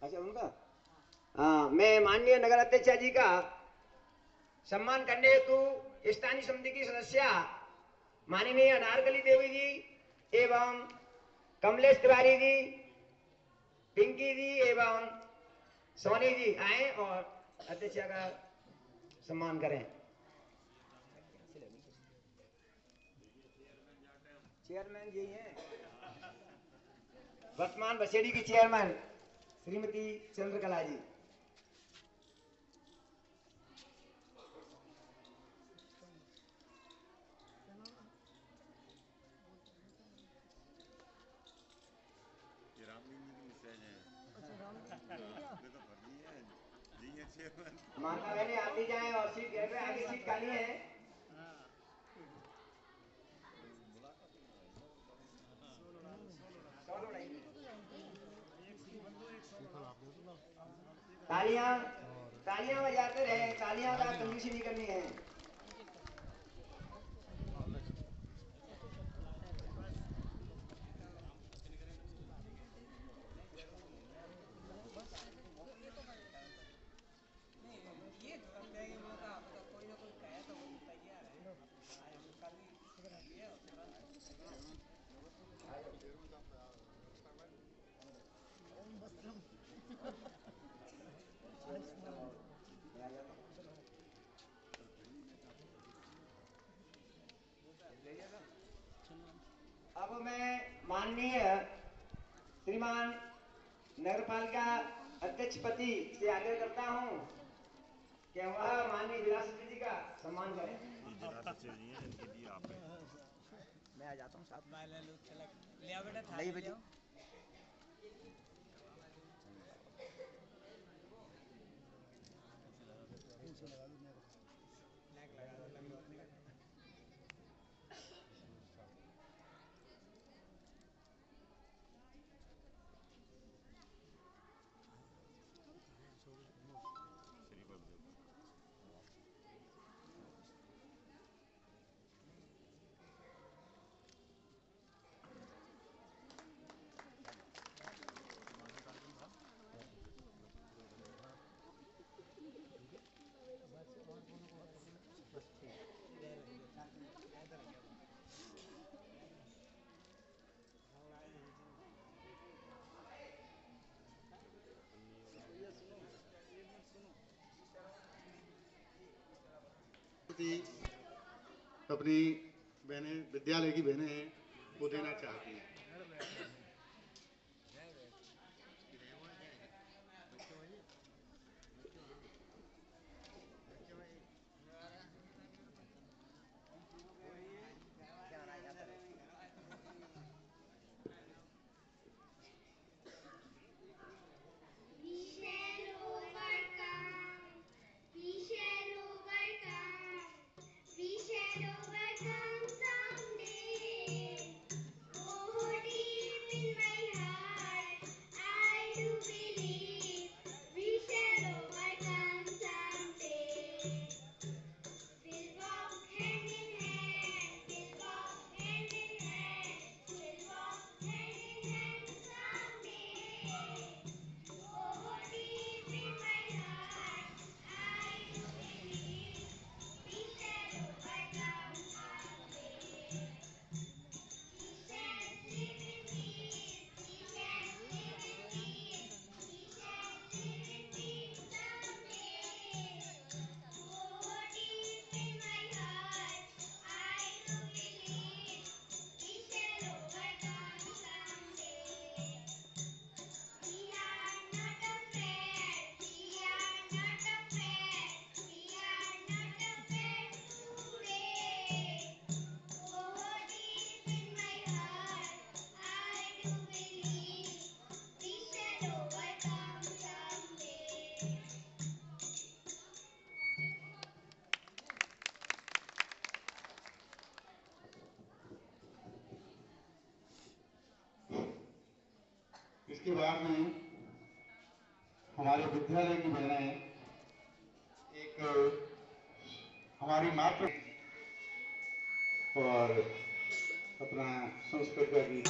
अच्छा उनका। हाँ, मैं माननीय नगर अध्यक्ष जी का सम्मान करने हेतु स्थानीय समिति की सदस्य माननीय अनारकली देवी जी एवं कमलेश तिवारी जी, पिंकी जी एवं सोनी जी आए और अध्यक्ष का सम्मान करें। चेयरमैन जी हैं वर्तमान बसेड़ी की चेयरमैन श्रीमती चंद्रकला जी। माता बहने आती जाए और सीट घर पे आगे सीट खाली है। तालियां तालियां बजाते रहे, तालियां का कंजूसी नहीं करनी है। अब मैं माननीय श्रीमान नगरपालिका अध्यक्ष पति से आग्रह करता हूं कि वह माननीय जिला सचिव जी का सम्मान करें। मैं आ जाता हूँ साथ में। ले बेटा अपनी बहनें विद्यालय की बहनें हैं वो देना चाहती हैं। इसके बाद में हमारे विद्यालय की बहनें एक हमारी मातृ और अपना संस्कृत का गीत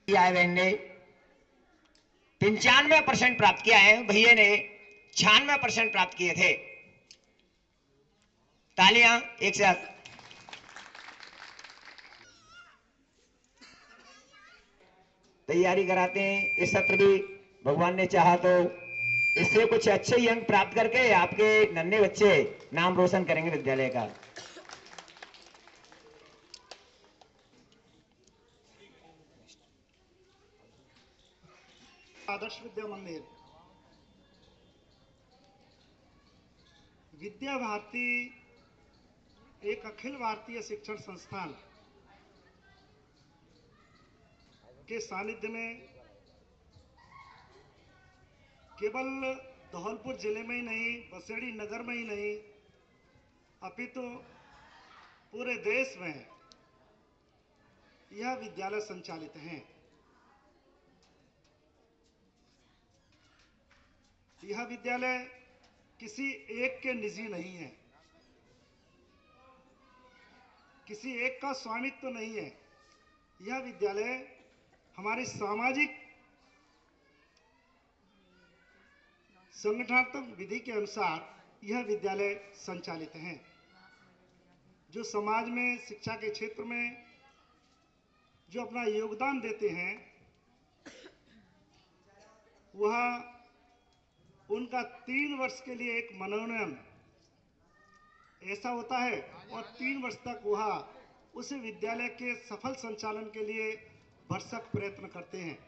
आए बहन ने 95% प्राप्त किया है, भैया ने 96% प्राप्त किए थे। तालियां एक साथ। तैयारी कराते हैं इस सत्र भी, भगवान ने चाहा तो इससे कुछ अच्छे ही अंक प्राप्त करके आपके नन्हे बच्चे नाम रोशन करेंगे विद्यालय का। आदर्श विद्या मंदिर विद्या भारती एक अखिल भारतीय शिक्षण संस्थान के सानिध्य में केवल धौलपुर जिले में ही नहीं, बसेड़ी नगर में ही नहीं, अपितु पूरे देश में यह विद्यालय संचालित हैं। यह विद्यालय किसी एक के निजी नहीं है, किसी एक का स्वामित्व तो नहीं है। यह विद्यालय हमारी सामाजिक संगठनात्मक विधि के अनुसार यह विद्यालय संचालित हैं, जो समाज में शिक्षा के क्षेत्र में जो अपना योगदान देते हैं, वह उनका 3 वर्ष के लिए एक मनोनयन ऐसा होता है और 3 वर्ष तक वह उस विद्यालय के सफल संचालन के लिए भरसक प्रयत्न करते हैं।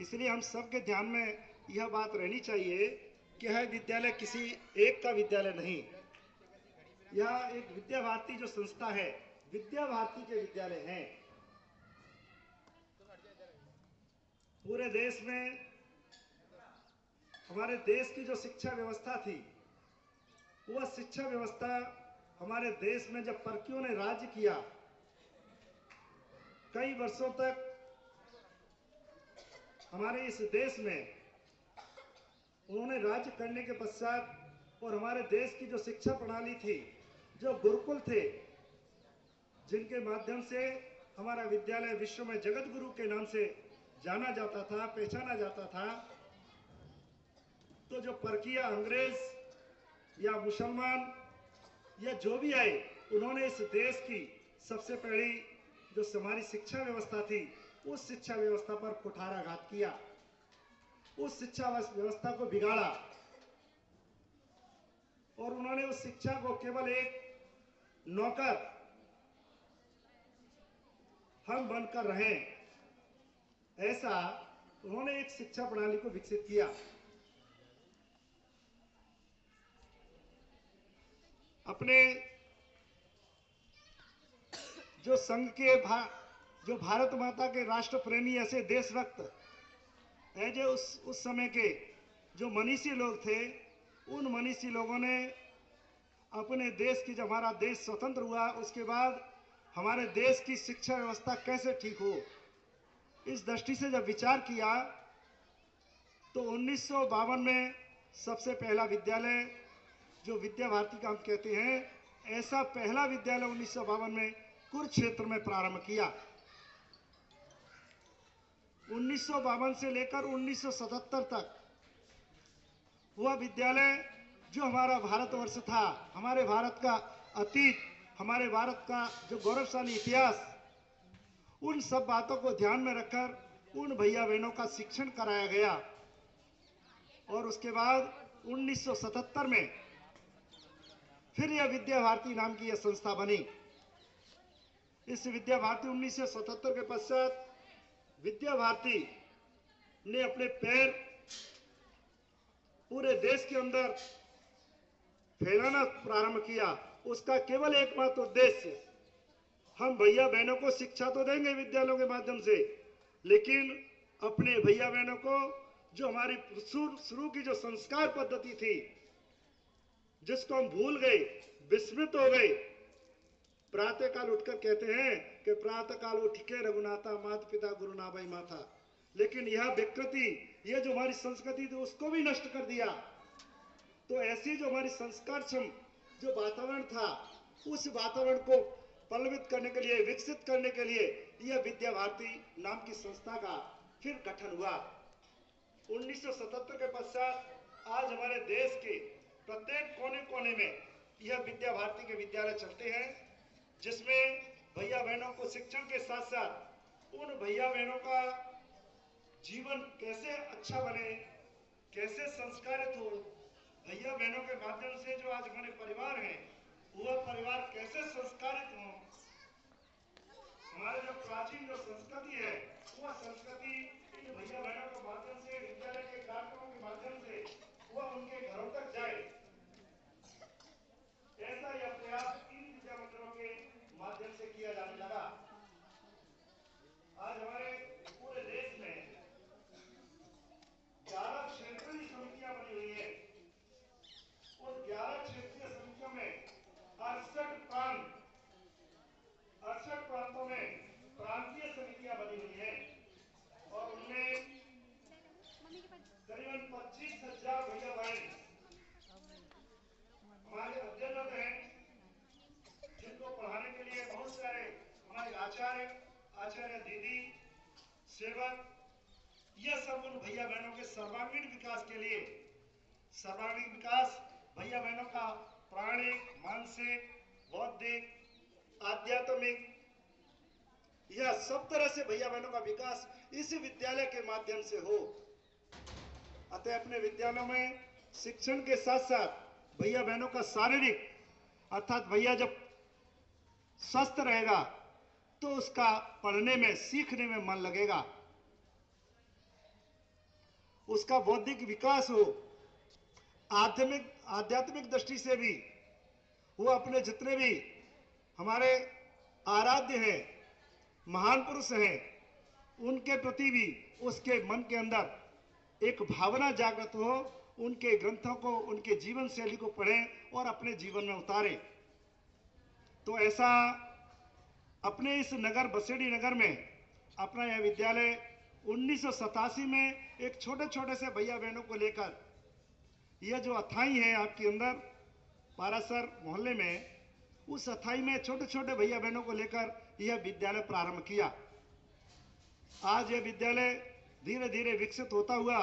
इसलिए हम सबके ध्यान में यह बात रहनी चाहिए कि यह विद्यालय किसी एक का विद्यालय नहीं, यह एक विद्या भारती जो संस्था है, विद्या भारती के विद्यालय हैं। पूरे देश में हमारे देश की जो शिक्षा व्यवस्था थी, वह शिक्षा व्यवस्था हमारे देश में जब परकियों ने राज्य किया, कई वर्षों तक हमारे इस देश में उन्होंने राज्य करने के पश्चात और हमारे देश की जो शिक्षा प्रणाली थी, जो गुरुकुल थे, जिनके माध्यम से हमारा विद्यालय विश्व में जगत गुरु के नाम से जाना जाता था, पहचाना जाता था, तो जो परकीय अंग्रेज या मुसलमान या जो भी आए, उन्होंने इस देश की सबसे पहली जो हमारी शिक्षा व्यवस्था थी, उस शिक्षा व्यवस्था पर कुठाराघात किया, उस शिक्षा व्यवस्था को बिगाड़ा और उन्होंने उस शिक्षा को केवल एक नौकर हम बनकर रहे, ऐसा उन्होंने एक शिक्षा प्रणाली को विकसित किया। अपने जो संघ के जो भारत माता के राष्ट्र प्रेमी ऐसे देशभक्त ऐसे उस समय के जो मनीषी लोग थे, उन मनीषी लोगों ने अपने देश की, जब हमारा देश स्वतंत्र हुआ उसके बाद हमारे देश की शिक्षा व्यवस्था कैसे ठीक हो, इस दृष्टि से जब विचार किया तो 1952 में सबसे पहला विद्यालय जो विद्या भारती का हम कहते हैं, ऐसा पहला विद्यालय 1952 में कुरुक्षेत्र में प्रारंभ किया। 1952 से लेकर 1977 तक वह विद्यालय जो हमारा भारतवर्ष था, हमारे भारत का अतीत, हमारे भारत का जो गौरवशाली इतिहास, उन सब बातों को ध्यान में रखकर उन भैया बहनों का शिक्षण कराया गया। और उसके बाद 1977 में फिर यह विद्या भारती नाम की यह संस्था बनी। इस विद्या भारती 1977 के पश्चात विद्या भारती ने अपने पैर पूरे देश के अंदर फैलाना प्रारंभ किया। उसका केवल एकमात्र उद्देश्य, हम भैया बहनों को शिक्षा तो देंगे विद्यालयों के माध्यम से, लेकिन अपने भैया बहनों को जो हमारी शुरू की जो संस्कार पद्धति थी, जिसको हम भूल गए, विस्मृत हो गए। प्रातः काल उठकर कहते हैं कि प्रातः काल उठ के रघुनाथा माता पिता गुरु ना भाई माता, लेकिन यह विकृति, ये जो हमारी संस्कृति थी, उसको भी नष्ट कर दिया। तो ऐसी जो हमारी संस्कारक्षम जो वातावरण था, उस वातावरण को पल्लवित करने के लिए, विकसित करने के लिए यह विद्या भारती नाम की संस्था का फिर गठन हुआ। 1977 के पश्चात आज हमारे देश के प्रत्येक कोने कोने में यह विद्या भारती के विद्यालय चलते हैं, जिसमें भैया बहनों को शिक्षण के साथ साथ उन भैया बहनों का जीवन कैसे अच्छा बने, कैसे संस्कारित हो, भैया बहनों के माध्यम से जो आज हमारे परिवार हैं वह परिवार कैसे संस्कारित हो, हमारे जो प्राचीन जो संस्कृति है वह संस्कृति इन भैया बहनों के माध्यम से, विद्यालय के कार्यक्रमों के माध्यम से वह उनके घरों तक जाए, ऐसा यह प्रयास इन विद्या मंदिरों के माध्यम से किया जाने लगा। आज हमारे पूरे देश में 11 क्षेत्रीय समितियां बनी हुई है। उन 11 क्षेत्रीय समितियों में 68 प्रांतों में प्रांतीय समितियां बनी हुई हैं और उनमें करीबन 25,000 भैया बहन हमारे अध्ययनरत हैं, जिनको पढ़ाने के लिए बहुत सारे हमारे आचार्य दीदी, सेवक, यह सब उन भैया बहनों के सर्वांगीण विकास के लिए, सर्वांगीण विकास भैया बहनों का प्राणिक, मानसिक, बौद्धिक, आध्यात्मिक, यह सब तरह से भैया बहनों का विकास इस विद्यालय के माध्यम से हो। अतः अपने विद्यालयों में शिक्षण के साथ साथ भैया बहनों का शारीरिक, अर्थात भैया जब स्वस्थ रहेगा तो उसका पढ़ने में, सीखने में मन लगेगा, उसका बौद्धिक विकास हो, आध्यात्मिक दृष्टि से भी वो अपने जितने भी हमारे आराध्य हैं, महान पुरुष हैं, उनके प्रति भी उसके मन के अंदर एक भावना जागृत हो, उनके ग्रंथों को, उनके जीवन शैली को पढ़ें और अपने जीवन में उतारें। तो ऐसा अपने इस नगर, बसेड़ी नगर में अपना यह विद्यालय 1987 में एक छोटे छोटे से भैया बहनों को लेकर, यह जो अथाई है आपके अंदर पारासर मोहल्ले में, उस अथाई में छोटे छोटे भैया बहनों को लेकर यह विद्यालय प्रारंभ किया। आज यह विद्यालय धीरे धीरे विकसित होता हुआ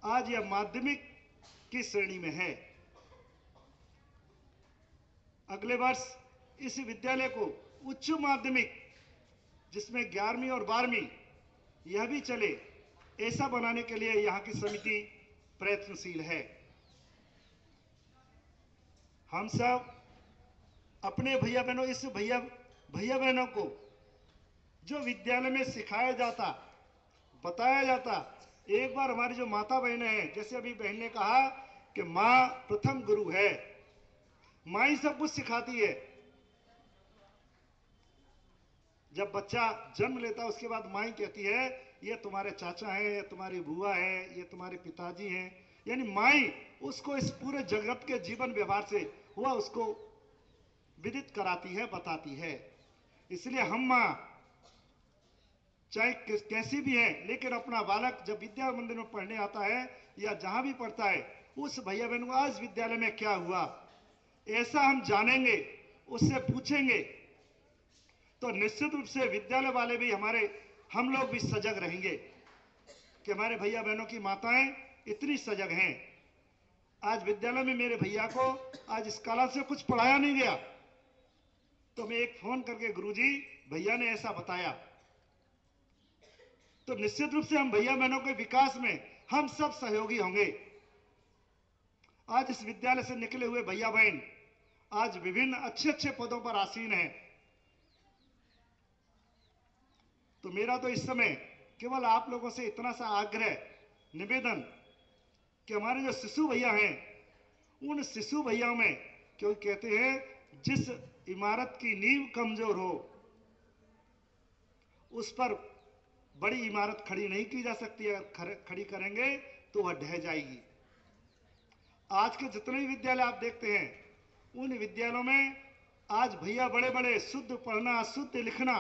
आज यह माध्यमिक की श्रेणी में है। अगले वर्ष इस विद्यालय को उच्च माध्यमिक, जिसमें 11वीं और 12वीं यह भी चले, ऐसा बनाने के लिए यहाँ की समिति प्रयत्नशील है। हम सब अपने भैया बहनों, इस भैया बहनों को जो विद्यालय में सिखाया जाता, बताया जाता, एक बार हमारी जो माता बहनें हैं, जैसे अभी बहन ने कहा कि माँ प्रथम गुरु है, माँ ही सब कुछ सिखाती है। जब बच्चा जन्म लेता उसके बाद माँ ही कहती है ये तुम्हारे चाचा हैं, ये तुम्हारी बुआ है, ये तुम्हारे पिताजी हैं, यानी माँ ही उसको इस पूरे जगत के जीवन व्यवहार से वह उसको विदित कराती है, बताती है। इसलिए हम माँ चाहे कैसी भी है, लेकिन अपना बालक जब विद्या मंदिर में पढ़ने आता है या जहां भी पढ़ता है, उस भैया बहन को आज विद्यालय में क्या हुआ ऐसा हम जानेंगे, उससे पूछेंगे, तो निश्चित रूप से विद्यालय वाले भी हम लोग भी सजग रहेंगे कि हमारे भैया बहनों की माताएं इतनी सजग हैं। आज विद्यालय में मेरे भैया को आज इस कला से कुछ पढ़ाया नहीं गया, तो मैं एक फोन करके गुरुजी भैया ने ऐसा बताया, तो निश्चित रूप से हम भैया बहनों के विकास में हम सब सहयोगी होंगे। आज इस विद्यालय से निकले हुए भैया बहन आज विभिन्न अच्छे अच्छे पदों पर आसीन हैं। तो मेरा तो इस समय केवल आप लोगों से इतना सा आग्रह, निवेदन कि हमारे जो शिशु भैया हैं, उन शिशु भैयाओं में, क्योंकि कहते हैं जिस इमारत की नींव कमजोर हो उस पर बड़ी इमारत खड़ी नहीं की जा सकती। अगर खड़ी करेंगे तो वह ढह जाएगी। आज के जितने भी विद्यालय आप देखते हैं, उन विद्यालयों में आज भैया बड़े बड़े शुद्ध पढ़ना, शुद्ध लिखना,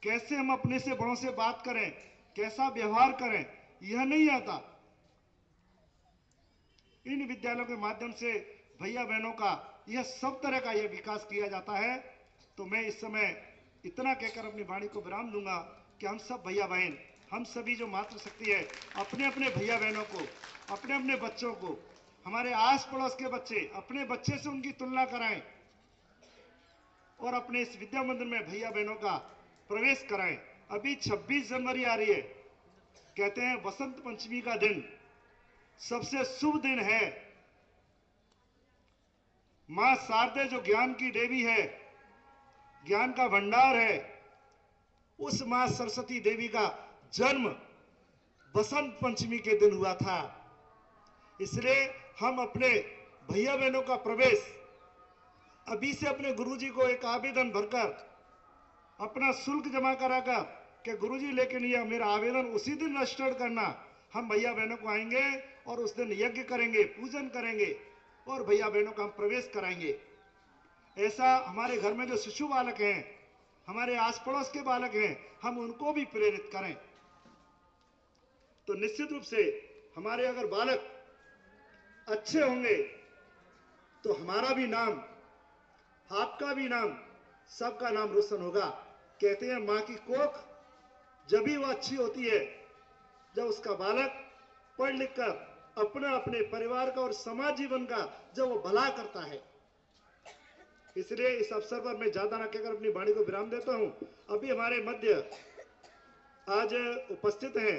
कैसे हम अपने से बड़ों से बात करें, कैसा व्यवहार करें, यह नहीं आता। इन विद्यालयों के माध्यम से भैया बहनों का यह सब तरह का यह विकास किया जाता है। तो मैं इस समय इतना कहकर अपनी वाणी को विराम दूंगा कि हम सब भैया बहन, हम सभी जो मातृशक्ति है, अपने अपने भैया बहनों को, अपने अपने बच्चों को, हमारे आस पड़ोस के बच्चे, अपने बच्चे से उनकी तुलना कराएं और अपने इस विद्या मंदिर में भैया बहनों का प्रवेश कराएं। अभी 26 जनवरी आ रही है, कहते हैं वसंत पंचमी का दिन सबसे शुभ दिन है। मां शारदे जो ज्ञान की देवी है, ज्ञान का भंडार है, उस मां सरस्वती देवी का जन्म बसंत पंचमी के दिन हुआ था। इसलिए हम अपने भैया बहनों का प्रवेश अभी से अपने गुरुजी को एक आवेदन भरकर, अपना शुल्क जमा कराकर कि गुरुजी लेकिन यह मेरा आवेदन उसी दिन रजिस्टर्ड करना, हम भैया बहनों को आएंगे और उस दिन यज्ञ करेंगे, पूजन करेंगे और भैया बहनों का हम प्रवेश कराएंगे। ऐसा हमारे घर में जो शिशु बालक हैं, हमारे आस पड़ोस के बालक हैं, हम उनको भी प्रेरित करें। तो निश्चित रूप से हमारे अगर बालक अच्छे होंगे तो हमारा भी नाम, आपका भी नाम, सबका नाम रोशन होगा। कहते हैं मां की कोख जब भी वह अच्छी होती है जब उसका बालक पढ़ लिख कर अपने अपने परिवार का और समाज जीवन का जब वो भला करता है। इसलिए इस अवसर पर मैं ज्यादा न कहकर अपनी वाणी को विराम देता हूं। अभी हमारे मध्य आज उपस्थित हैं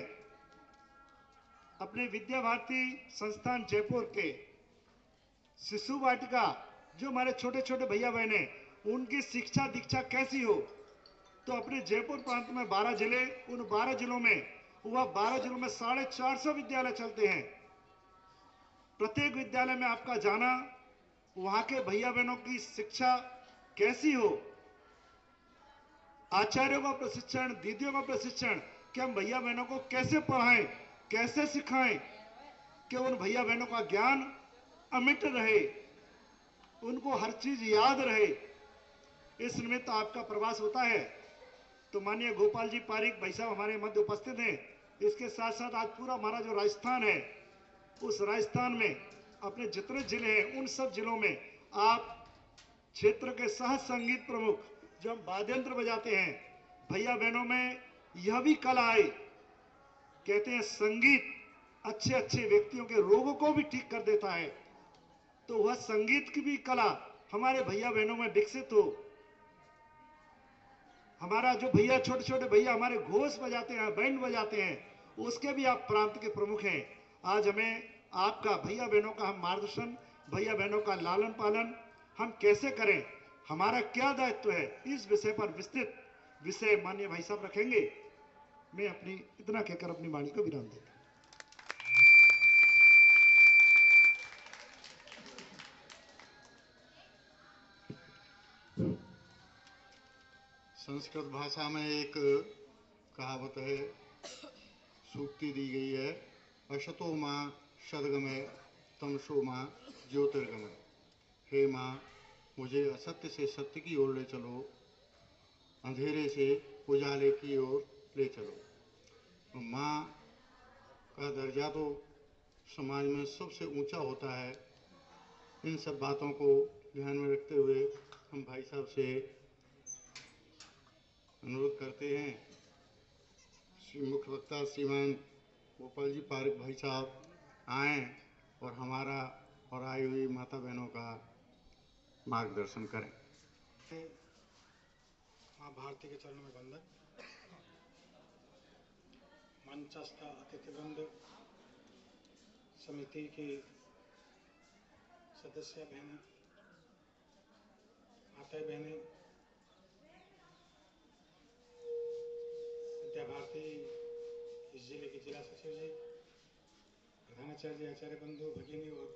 अपने विद्या भारती संस्थान जयपुर के शिशु वाटिका, जो हमारे छोटे छोटे भैया बहन हैं, उनकी शिक्षा दीक्षा कैसी हो। तो अपने जयपुर प्रांत में 12 जिले, उन 12 जिलों में 450 विद्यालय चलते हैं। प्रत्येक विद्यालय में आपका जाना, वहां के भैया बहनों की शिक्षा कैसी हो, आचार्यों का प्रशिक्षण, दीदियों का प्रशिक्षण, कि हम भैया बहनों को कैसे पढ़ाएं, कैसे सिखाएं कि उन भैया बहनों का ज्ञान अमिट रहे, उनको हर चीज याद रहे। इस निमित्त आपका प्रवास होता है। तो माननीय गोपाल जी पारिक भाई साहब हमारे मध्य उपस्थित हैं। इसके साथ साथ आज पूरा हमारा जो राजस्थान है, उस राजस्थान में अपने जितने जिले हैं, उन सब जिलों में आप क्षेत्र के सह संगीत प्रमुख जो हम वाद्य यंत्र बजाते हैं, भैया बहनों में यह भी कला आई। कहते हैं संगीत अच्छे अच्छे व्यक्तियों के रोगों को भी ठीक कर देता है। तो वह संगीत की भी कला हमारे भैया बहनों में विकसित हो। हमारा जो भैया छोटे छोटे भैया हमारे घोष बजाते हैं, बैंड बजाते हैं, उसके भी आप प्रांत के प्रमुख हैं। आज हमें आपका भैया बहनों का हम मार्गदर्शन, भैया बहनों का लालन पालन हम कैसे करें, हमारा क्या दायित्व है, इस विषय पर विस्तृत विषय माननीय भाई साहब रखेंगे। मैं अपनी इतना कहकर अपनी वाणी को विराम देता हूं। संस्कृत भाषा में एक कहावत है, सूक्ति दी गई है, अशतो माँ सद्गमय तमसो माँ ज्योतिर्गमय। हे माँ, मुझे असत्य से सत्य की ओर ले चलो, अंधेरे से उजाले की ओर ले चलो। माँ का दर्जा तो समाज में सबसे ऊंचा होता है। इन सब बातों को ध्यान में रखते हुए हम भाई साहब से अनुरोध करते हैं, श्री मुख्य वक्ता श्रीमान गोपाल जी पारिक भाई साहब आएँ और हमारा और आई हुई माता बहनों का मार्गदर्शन करें। माँ भारती के चरणों में वंदन। मंचस्थ अतिथिवृंद, समिति की सदस्य बहनें, माताएं बहनें, विद्या भारती इस जिले के जिला सचिव जी, प्रधानाचार्य जी, आचार्य बंधु, भगिनी और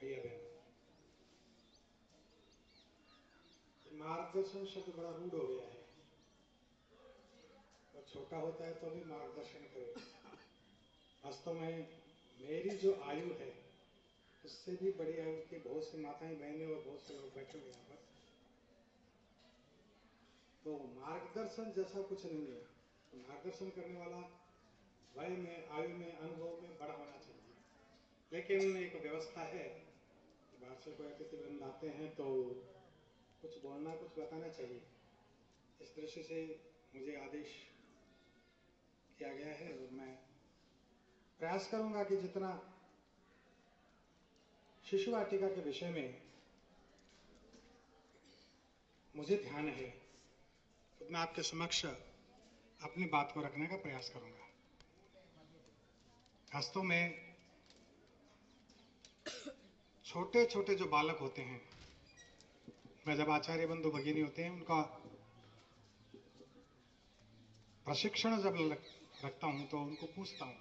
भैया बहनों। मार्गदर्शन शब्द बड़ा रूढ़ हो गया है, और छोटा होता है तो भी मार्गदर्शन करो। वास्तव में मेरी जो आयु है उससे भी बड़ी आयु की बहुत सी माताएं बहनें और बहुत से लोग बैठे हुए यहाँ पर। तो मार्गदर्शन जैसा कुछ नहीं है। तो मार्गदर्शन करने वाला वय में, आयु में, अनुभव में बड़ा होना चाहिए। लेकिन एक व्यवस्था है, बाहर से कोई अतिथि वृंद आते हैं तो कुछ बोलना, कुछ बताना चाहिए। इस दृष्टि से मुझे आदेश किया गया है और मैं प्रयास करूंगा कि जितना शिशु वाटिका के विषय में मुझे ध्यान है तो मैं आपके समक्ष अपनी बात को रखने का प्रयास करूंगा। वास्तव में छोटे छोटे जो बालक होते हैं, मैं जब आचार्य बंधु भगिनी होते हैं उनका प्रशिक्षण जब रखता हूं तो उनको पूछता हूं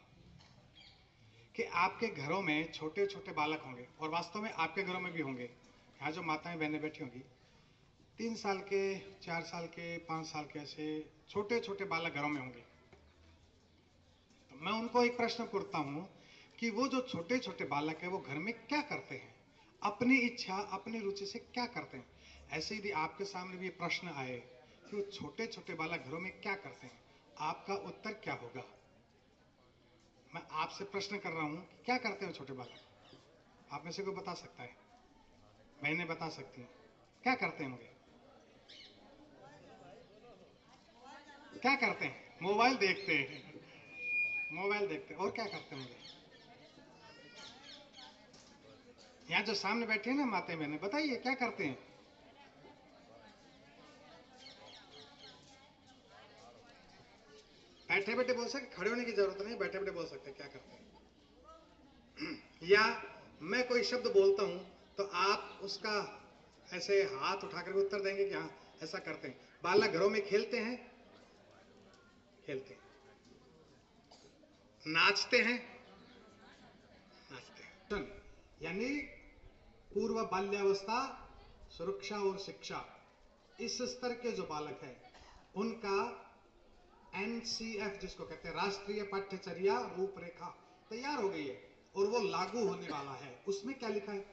कि आपके घरों में छोटे छोटे बालक होंगे, और वास्तव में आपके घरों में भी होंगे। यहाँ जो माताएं बहनें बैठी होंगी, 3 साल के, 4 साल के, 5 साल के, ऐसे छोटे छोटे बालक घरों में होंगे। तो मैं उनको एक प्रश्न करता हूं कि वो जो छोटे छोटे बालक है वो घर में क्या करते हैं, अपनी इच्छा अपनी रुचि से क्या करते हैं। ऐसे यदि आपके सामने भी ये प्रश्न आए कि वो छोटे छोटे बालक घरों में क्या करते हैं, आपका उत्तर क्या होगा? मैं आपसे प्रश्न कर रहा हूं कि क्या करते हैं छोटे बालक? आप में से कोई बता सकता है? बहनें बता सकती हैं क्या करते हैं? मुझे क्या करते हैं? मोबाइल देखते हैं, मोबाइल देखते हैं। और क्या करते हैं? मुझे यहाँ जो सामने बैठे हैं ना माते बहने, बताइए क्या करते हैं? बैठे बैठे बोल सकते, खड़े होने की जरूरत नहीं, बैठे बैठे बोल सकते हैं क्या करते हैं। या मैं कोई शब्द बोलता हूं तो आप उसका ऐसे हाथ उठा करके उत्तर देंगे कि हाँ ऐसा करते हैं। बालक घरों में खेलते हैं, खेलते हैं। नाचते हैं, नाचते हैं। यानी पूर्व बाल्यावस्था, सुरक्षा और शिक्षा, इस स्तर के जो बालक हैं उनका NCF जिसको कहते हैं राष्ट्रीय पाठ्यचर्या रूपरेखा तैयार हो गई है और वो लागू होने वाला है। उसमें क्या लिखा है?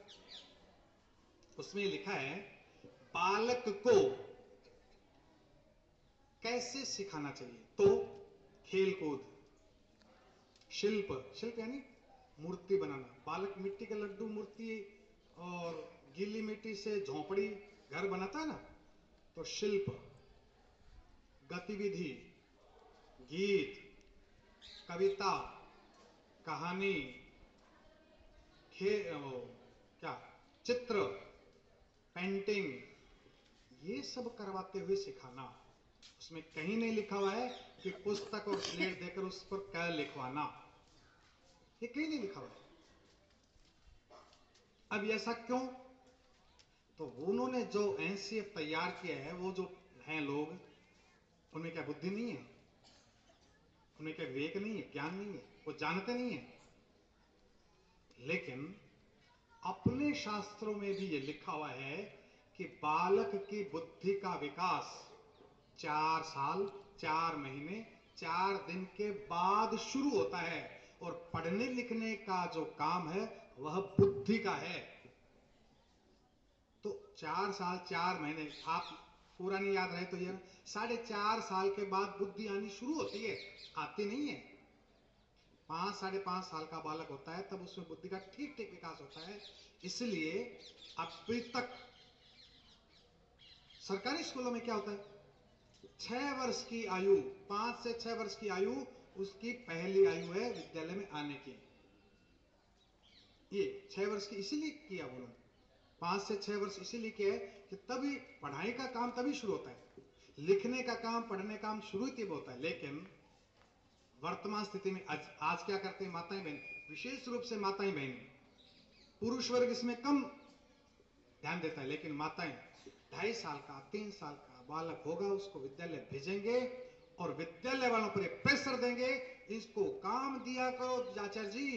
उसमें लिखा है बालक को कैसे सिखाना चाहिए। तो खेल कूद, शिल्प, शिल्प यानी मूर्ति बनाना। बालक मिट्टी के लड्डू, मूर्ति और गीली मिट्टी से झोंपड़ी, घर बनाता है ना, तो शिल्प, गतिविधि, गीत, कविता, कहानी, क्या, चित्र, पेंटिंग, ये सब करवाते हुए सिखाना। उसमें कहीं नहीं लिखा हुआ है कि पुस्तक और स्लेट देकर उस पर क्या लिखवाना, ये कहीं नहीं लिखा हुआ है। अब ऐसा क्यों? तो उन्होंने जो NCF तैयार किया है, वो जो हैं लोग, उनमें क्या बुद्धि नहीं है? उन्हें क्या विवेक नहीं है, ज्ञान नहीं है? वो जानते नहीं है? लेकिन अपने शास्त्रों में भी ये लिखा हुआ है कि बालक की बुद्धि का विकास 4 साल 4 महीने 4 दिन के बाद शुरू होता है, और पढ़ने लिखने का जो काम है वह बुद्धि का है। तो 4 साल 4 महीने, आप पूरा नहीं याद रहे तो ये 4.5 साल के बाद बुद्धि आनी शुरू होती है, आती नहीं है। 5 5.5 साल का बालक होता है तब उसमें बुद्धि का ठीक ठीक विकास होता है। इसलिए अभी तक सरकारी स्कूलों में क्या होता है, 6 वर्ष की आयु, 5 से 6 वर्ष की आयु उसकी पहली आयु है विद्यालय में आने की। ये 6 वर्ष की इसीलिए किया उन्होंने, 5 से 6 वर्ष इसीलिए किया है कि तभी पढ़ाई का काम तभी शुरू होता है, लिखने का काम, पढ़ने का काम शुरू तब होता है। लेकिन वर्तमान स्थिति में आज क्या करते हैं माताएं बहन, विशेष रूप से माताएं बहन, पुरुष वर्ग इसमें कम ध्यान देता है, लेकिन माताएं 2.5 साल का 3 साल का बालक होगा उसको विद्यालय भेजेंगे और विद्यालय वालों पर प्रेशर देंगे, इसको काम दिया करो आचार्य जी,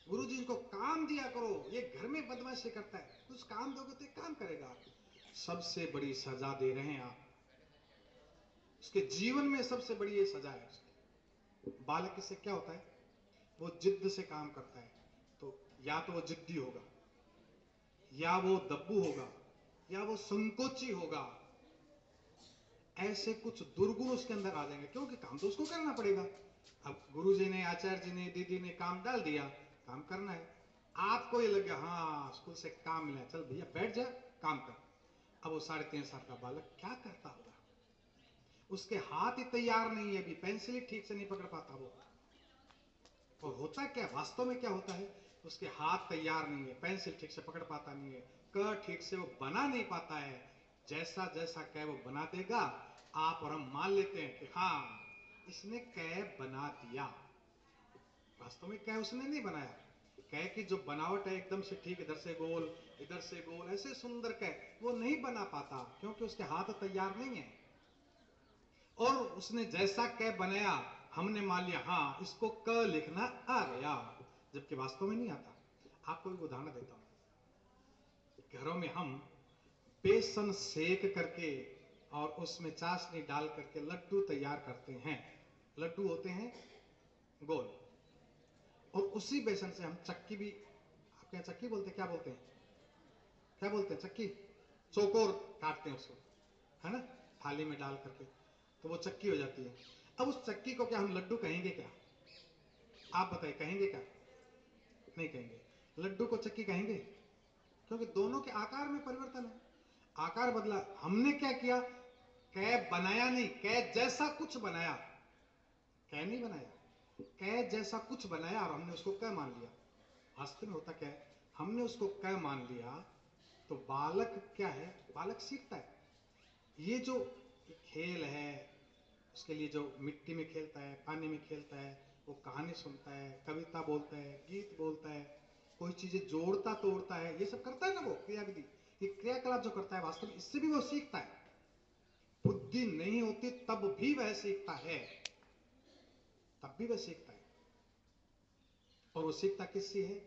गुरु जी इनको काम दिया करो, ये घर में बदमाशी करता है, कुछ काम दोगे तो काम करेगा। सबसे बड़ी सजा दे रहे हैं आप, उसके जीवन में सबसे बड़ी ये सजा है उसकी। बालक इससे क्या होता है, वो जिद्द से काम करता है, तो या तो वो जिद्दी होगा, या वो दब्बू होगा, या वो संकोची होगा। ऐसे कुछ दुर्गुण उसके अंदर आ जाएंगे, क्योंकि काम तो उसको करना पड़ेगा। अब गुरुजी ने, आचार्य जी ने, दीदी ने काम डाल दिया, काम करना है। आपको ये लग गया हाँ स्कूल से काम मिला, चल भैया बैठ जा काम कर, अब वो 3.5 साल का बालक क्या करता होगा? उसके हाथ ही तैयार नहीं है, अभी पेंसिल ही ठीक से नहीं पकड़ पाता वो। और होता क्या, वास्तव में क्या होता है, उसके हाथ तैयार नहीं है, पेंसिल ठीक से पकड़ पाता नहीं है, क ठीक से वो बना नहीं पाता है। जैसा जैसा कै वो बना देगा, आप और हम मान लेते हैं कि हाँ इसने कै बना दिया। वास्तव में कै उसने नहीं बनाया। कै की जो बनावट है एकदम से ठीक, इधर से गोल इधर से गोल, ऐसे सुंदर कै वो नहीं बना पाता, क्योंकि उसके हाथ तैयार नहीं है। और उसने जैसा कै बनाया, हमने मान लिया हाँ इसको क लिखना आ गया, जबकि वास्तव में नहीं आता। आपको एक उदाहरण देता हूं। घरों में हम बेसन सेक करके और उसमें चाशनी डाल करके लड्डू तैयार करते हैं। लड्डू होते हैं गोल, और उसी बेसन से हम चक्की भी, आपके यहाँ चक्की बोलते हैं, क्या बोलते हैं, क्या बोलते हैं, चक्की, चौकोर काटते हैं उसको, है ना, थाली में डाल करके, तो वो चक्की हो जाती है। अब उस चक्की को क्या हम लड्डू कहेंगे क्या? आप बताइए, कहेंगे क्या? नहीं कहेंगे। लड्डू को चक्की कहेंगे, क्योंकि दोनों के आकार में परिवर्तन है, आकार बदला। हमने क्या किया, कै बनाया नहीं, कै जैसा कुछ बनाया, कै नहीं बनाया, कै जैसा कुछ बनाया और हमने उसको कै मान लिया। वास्तव में होता क्या है, हमने उसको कै मान लिया तो बालक क्या है, बालक सीखता है। ये जो खेल है, उसके लिए जो मिट्टी में खेलता है, पानी में खेलता है, वो कहानी सुनता है, कविता बोलता है, गीत बोलता है, कोई चीजें जोड़ता तोड़ता है, ये सब करता है ना वो क्रियाविधि, ये क्रियाकलाप जो करता है, वास्तव में इससे भी वो सीखता है। बुद्धि नहीं होती तब भी वह सीखता है, तब भी वह सीखता है। और वो सीखता किससे है?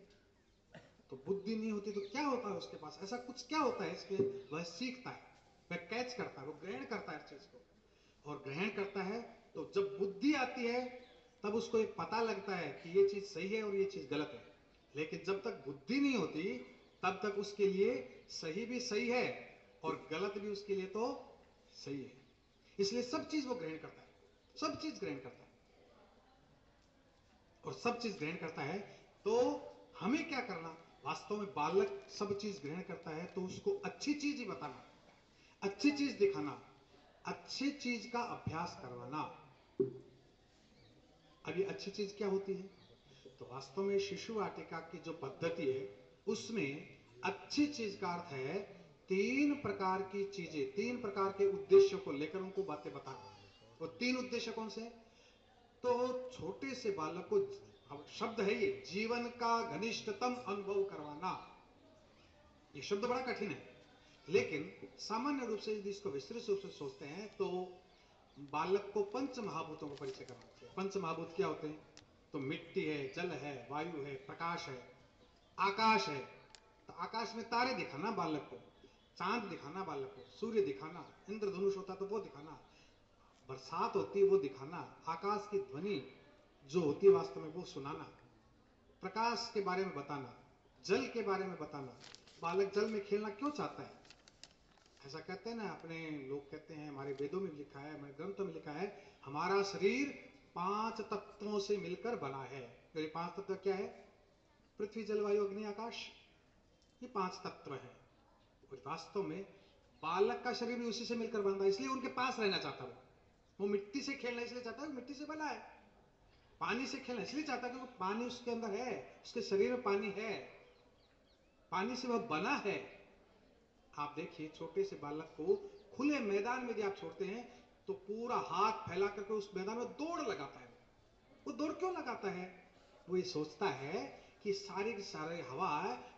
तो बुद्धि नहीं होती तो क्या होता है उसके पास, ऐसा कुछ क्या होता है इसके, वह सीखता है, वह कैच करता है, वो ग्रहण करता है इस चीज को। और ग्रहण करता है तो जब बुद्धि आती है तब उसको एक पता लगता है कि ये चीज सही है और ये चीज गलत है। लेकिन जब तक बुद्धि नहीं होती तब तक उसके लिए सही भी सही है और गलत भी उसके लिए तो सही है। इसलिए सब चीज वो ग्रहण करता है, सब चीज ग्रहण करता है। और सब चीज ग्रहण करता है तो हमें क्या करना, वास्तव में बालक सब चीज ग्रहण करता है तो उसको अच्छी चीज ही बताना, अच्छी चीज दिखाना, अच्छी चीज का अभ्यास करवाना। अब ये अच्छी चीज क्या होती है? तो वास्तव में शिशु वाटिका की जो पद्धति है उसमें अच्छी चीज का अर्थ है 3 प्रकार की चीजें, 3 प्रकार के उद्देश्यों को लेकर उनको बातें बताना। वो 3 उद्देश्य कौन से? तो छोटे से बालक को, अब शब्द है ये, जीवन का घनिष्ठतम अनुभव करवाना। ये शब्द बड़ा कठिन है, लेकिन सामान्य रूप से यदि इसको विस्तृत रूप से सोचते हैं तो बालक को पंच महाभूतों का परिचय करना चाहिए। पंच महाभूत क्या होते हैं? तो मिट्टी है, जल है, वायु है, प्रकाश है, आकाश है। तो आकाश में तारे दिखाना बालक को, चांद दिखाना बालक को, सूर्य दिखाना, इंद्रधनुष होता तो वो दिखाना, बरसात होती है वो दिखाना, आकाश की ध्वनि जो होती है वास्तव में वो सुनाना, प्रकाश के बारे में बताना, जल के बारे में बताना। बालक जल में खेलना क्यों चाहता है? ऐसा कहते हैं ना, अपने लोग कहते हैं, हमारे वेदों में लिखा है, हमारे ग्रंथों में लिखा है, हमारा शरीर 5 तत्वों से मिलकर बना है। तो ये 5 तत्व क्या है? पृथ्वी, जल, वायु, अग्नि, आकाश, ये 5 तत्व है। और वास्तव में बालक का शरीर भी उसी से मिलकर बना है, इसलिए उनके पास रहना चाहता है। वो मिट्टी से खेलना इसलिए चाहता है, मिट्टी से बना है। पानी से खेलना इसलिए चाहता है क्योंकि पानी उसके अंदर है, उसके शरीर में पानी है, पानी से वह बना है। आप देखिए, छोटे से बालक को खुले मैदान में यदि आप छोड़ते हैं तो पूरा हाथ फैला करके उस मैदान में दौड़ लगाता है। वो दौड़ क्यों लगाता है? वो ये सोचता है कि सारी की सारी हवा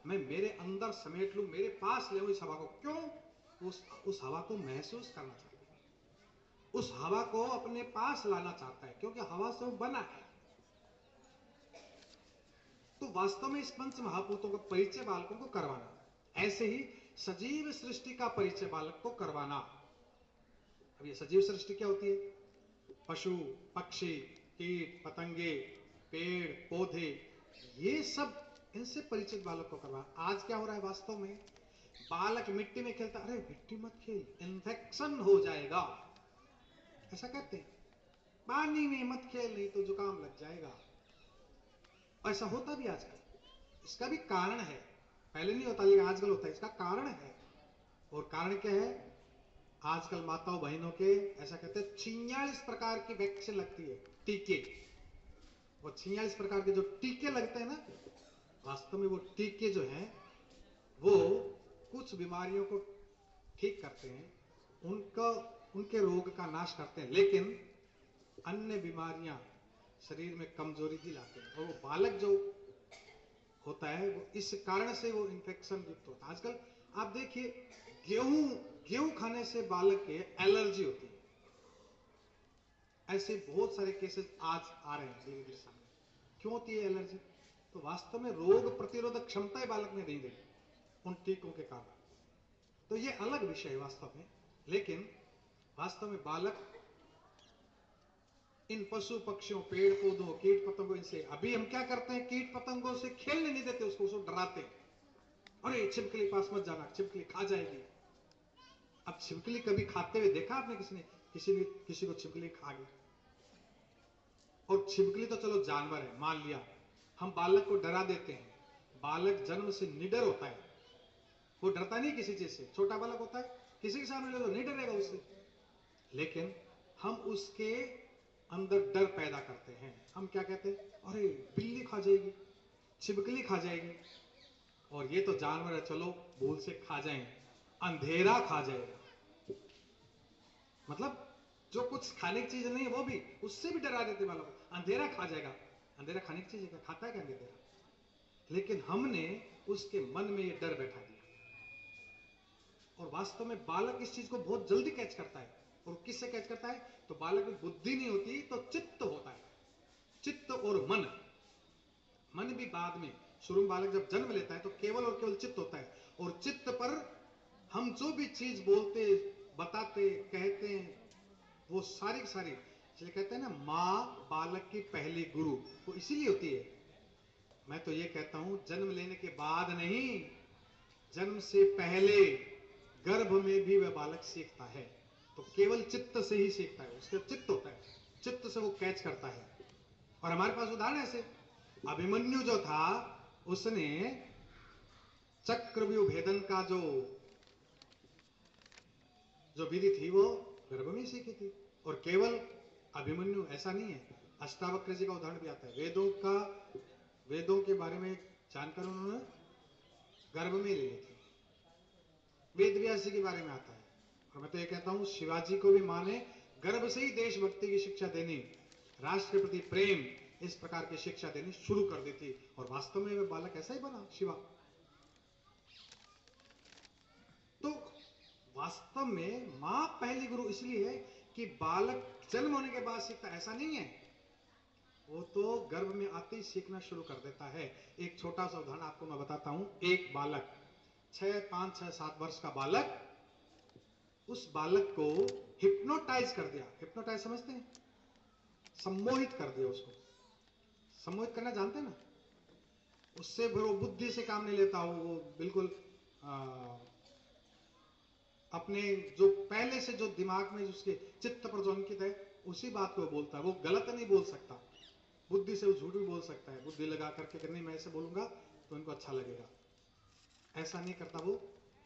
मैं मेरे अंदर समेट लूं, मेरे पास ले इस हवा को। क्यों? उस हवा को महसूस करना चाहता है, उस हवा को अपने पास लाना चाहता है, क्योंकि हवा से वो बना है। तो वास्तव में इस पंच महाभूतों का परिचय बालकों को करवाना, ऐसे ही सजीव सृष्टि का परिचय बालक को करवाना। अब ये सजीव सृष्टि क्या होती है? पशु, पक्षी, कीट, पतंगे, पेड़, पौधे, ये सब, इनसे परिचित बालक को करवाना। आज क्या हो रहा है वास्तव में, बालक मिट्टी में खेलता, अरे मिट्टी मत खेल, इन्फेक्शन हो जाएगा, ऐसा कहते हैं। पानी में मत खेल, नहीं तो जुकाम लग जाएगा। ऐसा होता भी आजकल। इसका भी कारण है, पहले नहीं होता लेकिन आजकल होता है। इसका कारण है और कारण क्या है? आजकल माताओं बहनों के ऐसा कहते हैं 46 प्रकार की वैक्सीन लगती है, टीके। और 46 प्रकार के जो टीके लगते हैं ना, वास्तव में वो टीके जो हैं वो कुछ बीमारियों को ठीक करते हैं, उनके रोग का नाश करते हैं, लेकिन अन्य बीमारियां शरीर में कमजोरी भी लाते हैं। और वो बालक जो होता है वो इस कारण से वो इंफेक्शन युक्त होता है। आजकल आप देखिए, गेहूं खाने से बालक के एलर्जी होती है। ऐसे बहुत सारे केसेस आज आ रहे हैं धीरे धीरे सामने। क्यों होती है एलर्जी? तो वास्तव में रोग प्रतिरोधक क्षमता बालक में नहीं रही उन टीकों के कारण। तो ये अलग विषय है वास्तव में, लेकिन वास्तव में बालक इन पशु पक्षियों, पेड़ पौधों, कीट पतंगों, इनसे अभी हम क्या करते हैं, कीट पतंगों से खेलने नहीं देते, उसको डराते हैं। अरे छिपकली पास मत जाना, छिपकली खा जाएगी। अब छिपकली कभी खाते हुए देखा आपने? किसी को छिपकली खा गई? और छिपकली तो चलो जानवर है, मान लिया, हम बालक को डरा देते हैं। बालक जन्म से निडर होता है, वो डरता नहीं किसी चीज से। छोटा बालक होता है, किसी के सामने तो नहीं डरेगा उससे, लेकिन हम उसके अंदर डर पैदा करते हैं। हम क्या कहते हैं, अरे बिल्ली खा जाएगी, छिपकली खा जाएगी, और ये तो जानवर है, चलो भूल से खा जाएंगे, अंधेरा खा जाएगा। मतलब जो कुछ खाने की चीज नहीं है वो भी, उससे भी डरा देते वालों को, अंधेरा खा जाएगा। अंधेरा खाने की चीज है क्या? खाता है क्या अंधेरा? लेकिन हमने उसके मन में ये डर बैठा दिया। और वास्तव में बालक इस चीज को बहुत जल्दी कैच करता है। और किससे कैच करता है? तो बालक में बुद्धि नहीं होती, तो चित्त होता है। चित्त और मन भी बाद में। शुरू में बालक जब जन्म लेता है तो केवल और केवल चित्त होता है, और चित्त पर हम जो भी चीज बोलते, बताते, कहते हैं, वो सारी की सारी, इसलिए कहते हैं ना, मां बालक की पहली गुरु, वो इसीलिए होती है। मैं तो ये कहता हूं, जन्म लेने के बाद नहीं, जन्म से पहले गर्भ में भी वह बालक सीखता है। तो केवल चित्त से ही सीखता है, उसका चित्त होता है, चित्त से वो कैच करता है। और हमारे पास उदाहरण ऐसे, अभिमन्यु जो था, उसने चक्रव्यूह भेदन का जो विधि थी वो गर्भ में सीखी थी। और केवल अभिमन्यु ऐसा नहीं है, अष्टावक्र जी का उदाहरण भी आता है। वेदों के बारे में जानकर उन्होंने गर्भ में ले ली थी। वेद व्यास जी के बारे में आता है। और मैं तो ये कहता हूं, शिवाजी को भी मां ने गर्भ से ही देशभक्ति की शिक्षा देनी, राष्ट्र के प्रति प्रेम, इस प्रकार की शिक्षा देनी शुरू कर दी थी। और वास्तव में वह बालक ऐसा ही बना, शिवा। तो वास्तव में मां पहली गुरु इसलिए है कि बालक जन्म होने के बाद सीखता, ऐसा नहीं है, वो तो गर्भ में आते ही सीखना शुरू कर देता है। एक छोटा सा उदाहरण आपको मैं बताता हूं। एक बालक 5, 6, 7 वर्ष का बालक, उस बालक को हिप्नोटाइज कर दिया। हिप्नोटाइज समझते हैं? सम्मोहित कर दिया उसको। सम्मोहित करना जानते हैं ना? उससे वो बुद्धि से काम नहीं लेता, वो बिल्कुल अपने जो पहले से जो दिमाग में उसके चित्त पर जो अंकित है, उसी बात को बोलता है। वो गलत नहीं बोल सकता, बुद्धि से वो झूठ भी बोल सकता है, बुद्धि लगा करके करनी, मैं ऐसे बोलूंगा तो इनको अच्छा लगेगा, ऐसा नहीं करता वो।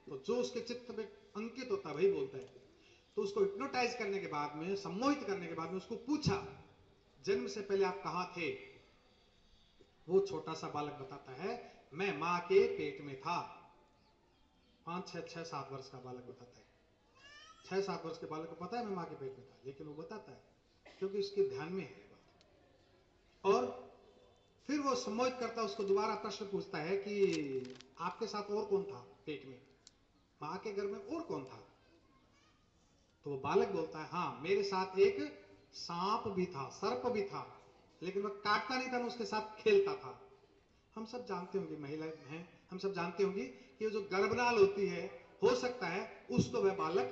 तो जो उसके चित्त पे अंकित होता है वही बोलता है। तो उसको हिप्नोटाइज करने के बाद में, सम्मोहित करने के बाद में उसको पूछा, जन्म से पहले आप कहां थे? वो छोटा सा बालक बताता है, मैं मां के पेट में था। 5, 6, 7 वर्ष का बालक बताता है। 6, 7 वर्ष के बालक को पता है मैं मां के पेट में था, लेकिन वो बताता है क्योंकि उसके ध्यान में है बात। और फिर वो सम्मोहित करता, उसको दोबारा प्रश्न पूछता है कि आपके साथ और कौन था पेट में? मां के घर में और कौन था? तो वो बालक बोलता है, हाँ, मेरे साथ एक सांप भी था, सर्प भी था, लेकिन वह काटता नहीं था, मैं उसके साथ खेलता था। हम सब जानते होंगे, महिलाएं हैं, हम सब जानते होंगे कि जो गर्भनाल होती है, हो सकता है उसको वह बालक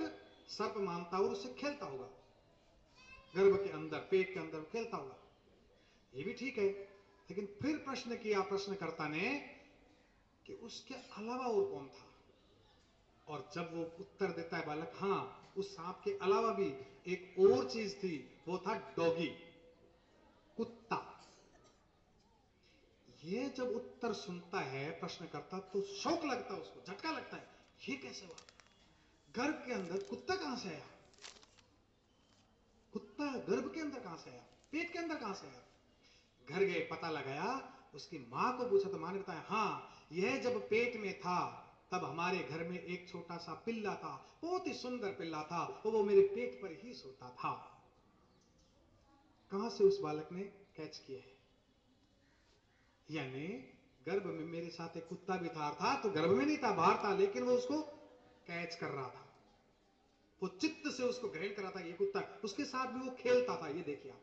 सर्प मानता और उससे खेलता होगा, गर्भ के अंदर, पेट के अंदर खेलता होगा। ये भी ठीक है, लेकिन फिर प्रश्न किया प्रश्नकर्ता ने कि उसके अलावा और कौन था? और जब वो उत्तर देता है बालक, हाँ, उस सांप के अलावा भी एक और चीज थी, वो था डॉगी, कुत्ता। ये जब उत्तर सुनता है प्रश्नकर्ता तो शौक लगता है उसको, झटका लगता है, ये कैसे हुआ? गर्भ के अंदर कुत्ता कहां से आया? कुत्ता गर्भ के अंदर कहां से आया? पेट के अंदर कहां से आया? घर गए, पता लगाया, उसकी मां को पूछा तो मां ने बताया, हां, यह जब पेट में था तब हमारे घर में एक छोटा सा पिल्ला था, बहुत ही सुंदर पिल्ला था, तो वो मेरे पेट पर ही सोता था। कहां से उस बालक ने कैच किया है? यानी गर्भ में मेरे साथ एक कुत्ता भी था तो गर्भ में नहीं था, बाहर था, लेकिन वो उसको कैच कर रहा था, वो चित्त से उसको ग्रहण कर रहा था। ये कुत्ता, उसके साथ भी वो खेलता था, ये देखिए आप।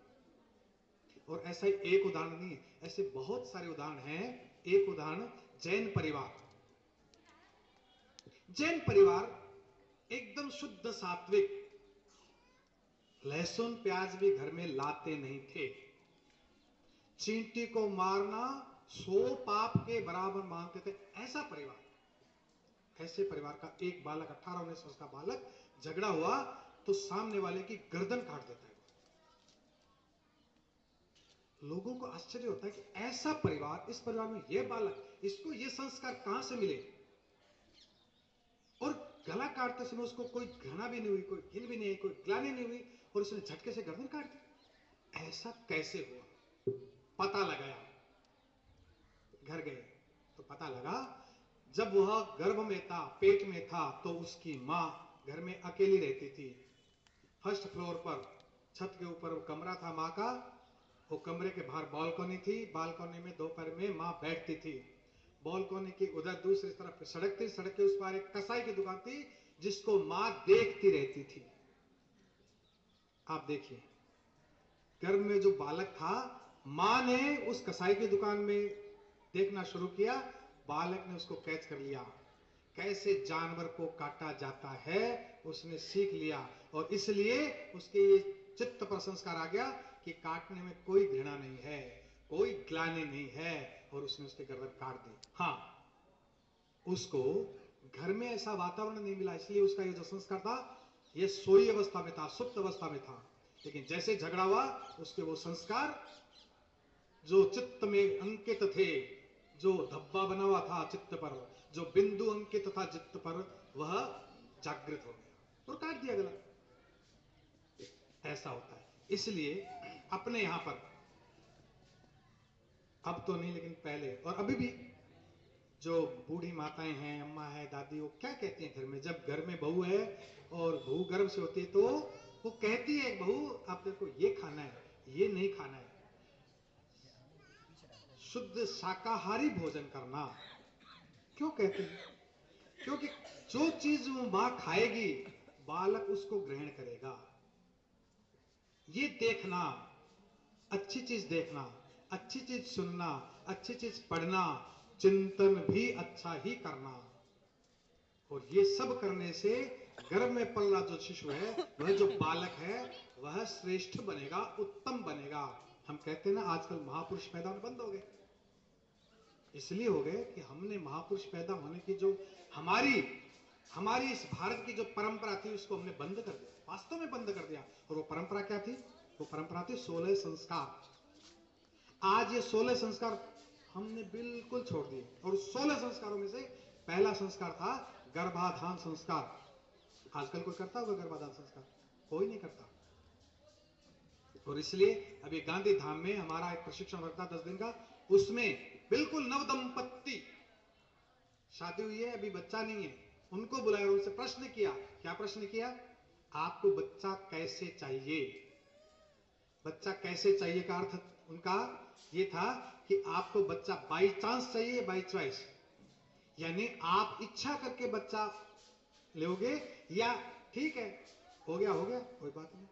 और ऐसा ही एक उदाहरण नहीं है, ऐसे बहुत सारे उदाहरण हैं। एक उदाहरण, जैन परिवार। जैन परिवार एकदम शुद्ध सात्विक, लहसुन प्याज भी घर में लाते नहीं थे। चींटी को मारना 100 पाप के बराबर मानते थे। ऐसा परिवार, ऐसे परिवार का एक बालक, 18-19 वर्ष का बालक, झगड़ा हुआ तो सामने वाले की गर्दन काट देता है। लोगों को आश्चर्य होता है कि ऐसा परिवार, इस परिवार में यह बालक, इसको ये संस्कार कहां से मिले? और गला काटते समय उसको कोई घृणा भी नहीं हुई, कोई घिन भी नहीं हुई, कोई ग्लानि नहीं हुई, और उसने झटके से गर्दन काट दी। ऐसा कैसे हुआ? पता लगाया, घर गए तो पता लगा, जब वह गर्भ में था, पेट में था, तो उसकी मां घर में अकेली रहती थी। फर्स्ट फ्लोर पर, छत के ऊपर वो कमरा था मां का, वो कमरे के बाहर बालकनी थी, बालकनी में दोपहर में मां बैठती थी। बालकनी की उधर दूसरी तरफ सड़क थी, सड़क के उस पार एक कसाई की दुकान थी जिसको मां देखती रहती थी। आप देखिए, गर्भ में जो बालक था, मां ने उस कसाई की दुकान में देखना शुरू किया, बालक ने उसको कैच कर लिया। कैसे जानवर को काटा जाता है उसने सीख लिया, और इसलिए उसके ये चित्त पर संस्कार आ गया कि काटने में कोई घृणा नहीं है, कोई ग्लानि नहीं है, और उसने उसके गर्दन काट दी। हाँ, उसको घर में ऐसा वातावरण नहीं मिला, इसलिए उसका ये जो संस्कार था, ये सोई अवस्था में था, सुप्त अवस्था में था। लेकिन जैसे झगड़ा हुआ, उसके वो संस्कार जो चित्त में अंकित थे, जो धब्बा बना हुआ था चित्त पर, जो बिंदु अंकित था चित्त पर, वह जागृत हो गया और काट दिया गला। ऐसा होता है। इसलिए अपने यहां पर, अब तो नहीं लेकिन पहले और अभी भी, जो बूढ़ी माताएं हैं, अम्मा है, दादी, वो क्या कहती हैं घर में, जब घर में बहू है और बहू गर्भ से होती है, तो वो कहती है, बहू आप देखो, ये खाना है, ये नहीं खाना है, शुद्ध शाकाहारी भोजन करना। क्यों कहते हैं? क्योंकि जो चीज वो मां खाएगी, बालक उसको ग्रहण करेगा। ये देखना, अच्छी चीज देखना, अच्छी चीज सुनना, अच्छी चीज पढ़ना, चिंतन भी अच्छा ही करना, और ये सब करने से गर्भ में पल रहा जो शिशु है, वह जो बालक है, वह श्रेष्ठ बनेगा, उत्तम बनेगा। हम कहते हैं ना, आजकल महापुरुष पैदा होने बंद हो गए। इसलिए हो गए कि हमने महापुरुष पैदा होने की जो हमारी इस भारत की जो परंपरा थी, उसको हमने बंद कर दिया, वास्तव में बंद कर दिया। और वो परंपरा क्या थी? वो परंपरा थी 16 संस्कार। आज ये 16 संस्कार हमने बिल्कुल छोड़ दिए, और 16 संस्कारों में से पहला संस्कार था गर्भाधान संस्कार। आजकल कोई करता होगा गर्भाधान संस्कार? कोई नहीं करता। और इसलिए अभी गांधी धाम में हमारा एक प्रशिक्षण वर्ग था 10 दिन का, उसमें बिल्कुल नव दंपत्ति शादी हुई है, अभी बच्चा नहीं है, उनको बुलाया, उनसे प्रश्न किया। क्या प्रश्न किया? आपको बच्चा कैसे चाहिए? बच्चा कैसे चाहिए का अर्थ उनका ये था कि आपको बच्चा बाई चांस चाहिए, बाई चॉइस, यानी आप इच्छा करके बच्चा लोगे, या ठीक है हो गया कोई बात नहीं।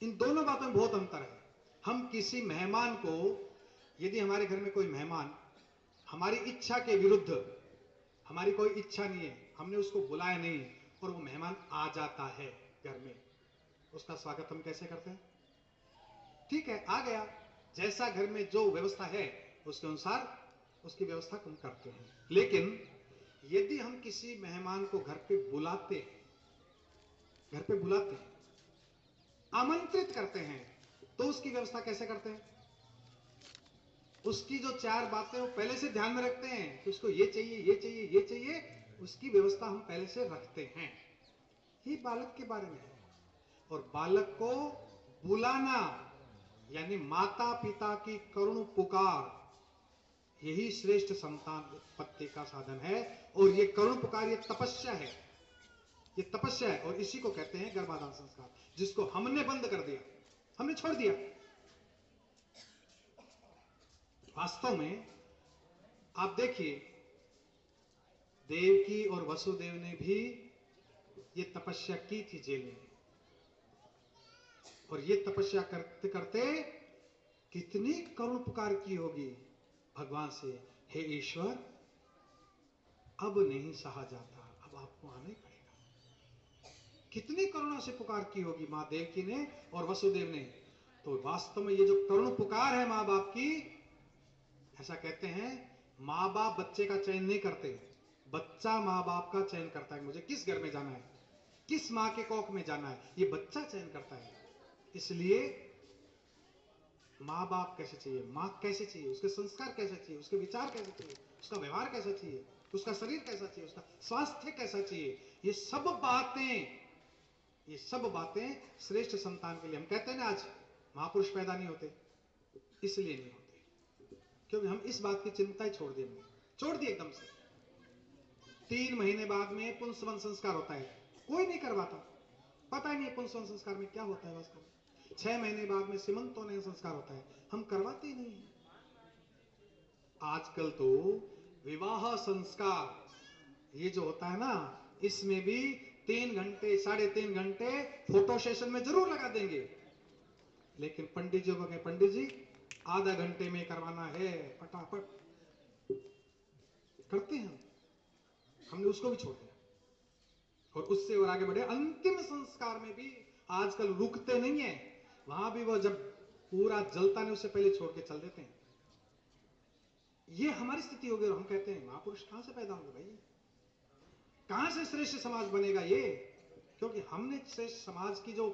इन दोनों बातों में बहुत अंतर है। हम किसी मेहमान को, यदि हमारे घर में कोई मेहमान हमारी इच्छा के विरुद्ध, हमारी कोई इच्छा नहीं है, हमने उसको बुलाया नहीं, और वो मेहमान आ जाता है घर में, उसका स्वागत हम कैसे करते हैं? ठीक है, आ गया, जैसा घर में जो व्यवस्था है उसके अनुसार उसकी व्यवस्था हम करते हैं। लेकिन यदि हम किसी मेहमान को घर पे बुलाते हैं, आमंत्रित करते हैं, तो उसकी व्यवस्था कैसे करते हैं? उसकी जो 4 बातें वो पहले से ध्यान में रखते हैं कि उसको ये चाहिए, ये चाहिए, ये चाहिए, उसकी व्यवस्था हम पहले से रखते हैं। ये बालक के बारे में है। और बालक को बुलाना यानी माता पिता की करुण पुकार, यही श्रेष्ठ संतान उत्पत्ति का साधन है। और ये करुण पुकार, ये तपस्या है, ये तपस्या है। और इसी को कहते हैं गर्भाधान संस्कार, जिसको हमने बंद कर दिया, हमने छोड़ दिया। वास्तव में आप देखिए, देवकी और वसुदेव ने भी ये तपस्या की थी जेल में। और ये तपस्या करते करते कितनी करुण पुकार की होगी भगवान से, हे ईश्वर अब नहीं सहा जाता, अब आपको आना ही पड़ेगा। कितनी करुणा से पुकार की होगी मां देवकी ने और वसुदेव ने। तो वास्तव में ये जो करुण पुकार है मां बाप की, ऐसा कहते हैं मां बाप बच्चे का चयन नहीं करते, बच्चा मां बाप का चयन करता है। मुझे किस घर में जाना है, किस मां के कोख में जाना है, ये बच्चा चयन करता है। इसलिए मां बाप कैसे चाहिए, मां कैसे चाहिए, उसके संस्कार कैसे चाहिए, उसके विचार कैसे चाहिए, उसका व्यवहार कैसा चाहिए, उसका शरीर कैसा चाहिए, उसका स्वास्थ्य कैसा चाहिए, ये सब बातें श्रेष्ठ संतान के लिए। हम कहते हैं ना आज महापुरुष पैदा नहीं होते, इसलिए नहीं होते क्योंकि हम इस बात की चिंता ही छोड़ दी एकदम से। 3 महीने बाद में पुंसवन संस्कार होता है, कोई नहीं करवाता, पता ही नहीं पुंसवन संस्कार में क्या होता है वास्तव में। 6 महीने बाद में सीमंतोन्नयन संस्कार होता है, हम करवाते ही नहीं है। आजकल तो विवाह संस्कार ये जो होता है ना, इसमें भी 3 घंटे 3.5 घंटे फोटो सेशन में जरूर लगा देंगे, लेकिन पंडित जी को कहें पंडित जी आधा घंटे में करवाना है, फटाफट करते हैं। हमने उसको भी छोड़ दिया और उससे और आगे बढ़े। अंतिम संस्कार में भी आजकल रुकते नहीं है, वहां भी वो जब पूरा जलता नहीं उससे पहले छोड़ के चल देते हैं। ये हमारी स्थिति हो गई और हम कहते हैं महापुरुष कहां से पैदा होंगे भाई, कहां से श्रेष्ठ समाज बनेगा ये? क्योंकि हमने श्रेष्ठ समाज की जो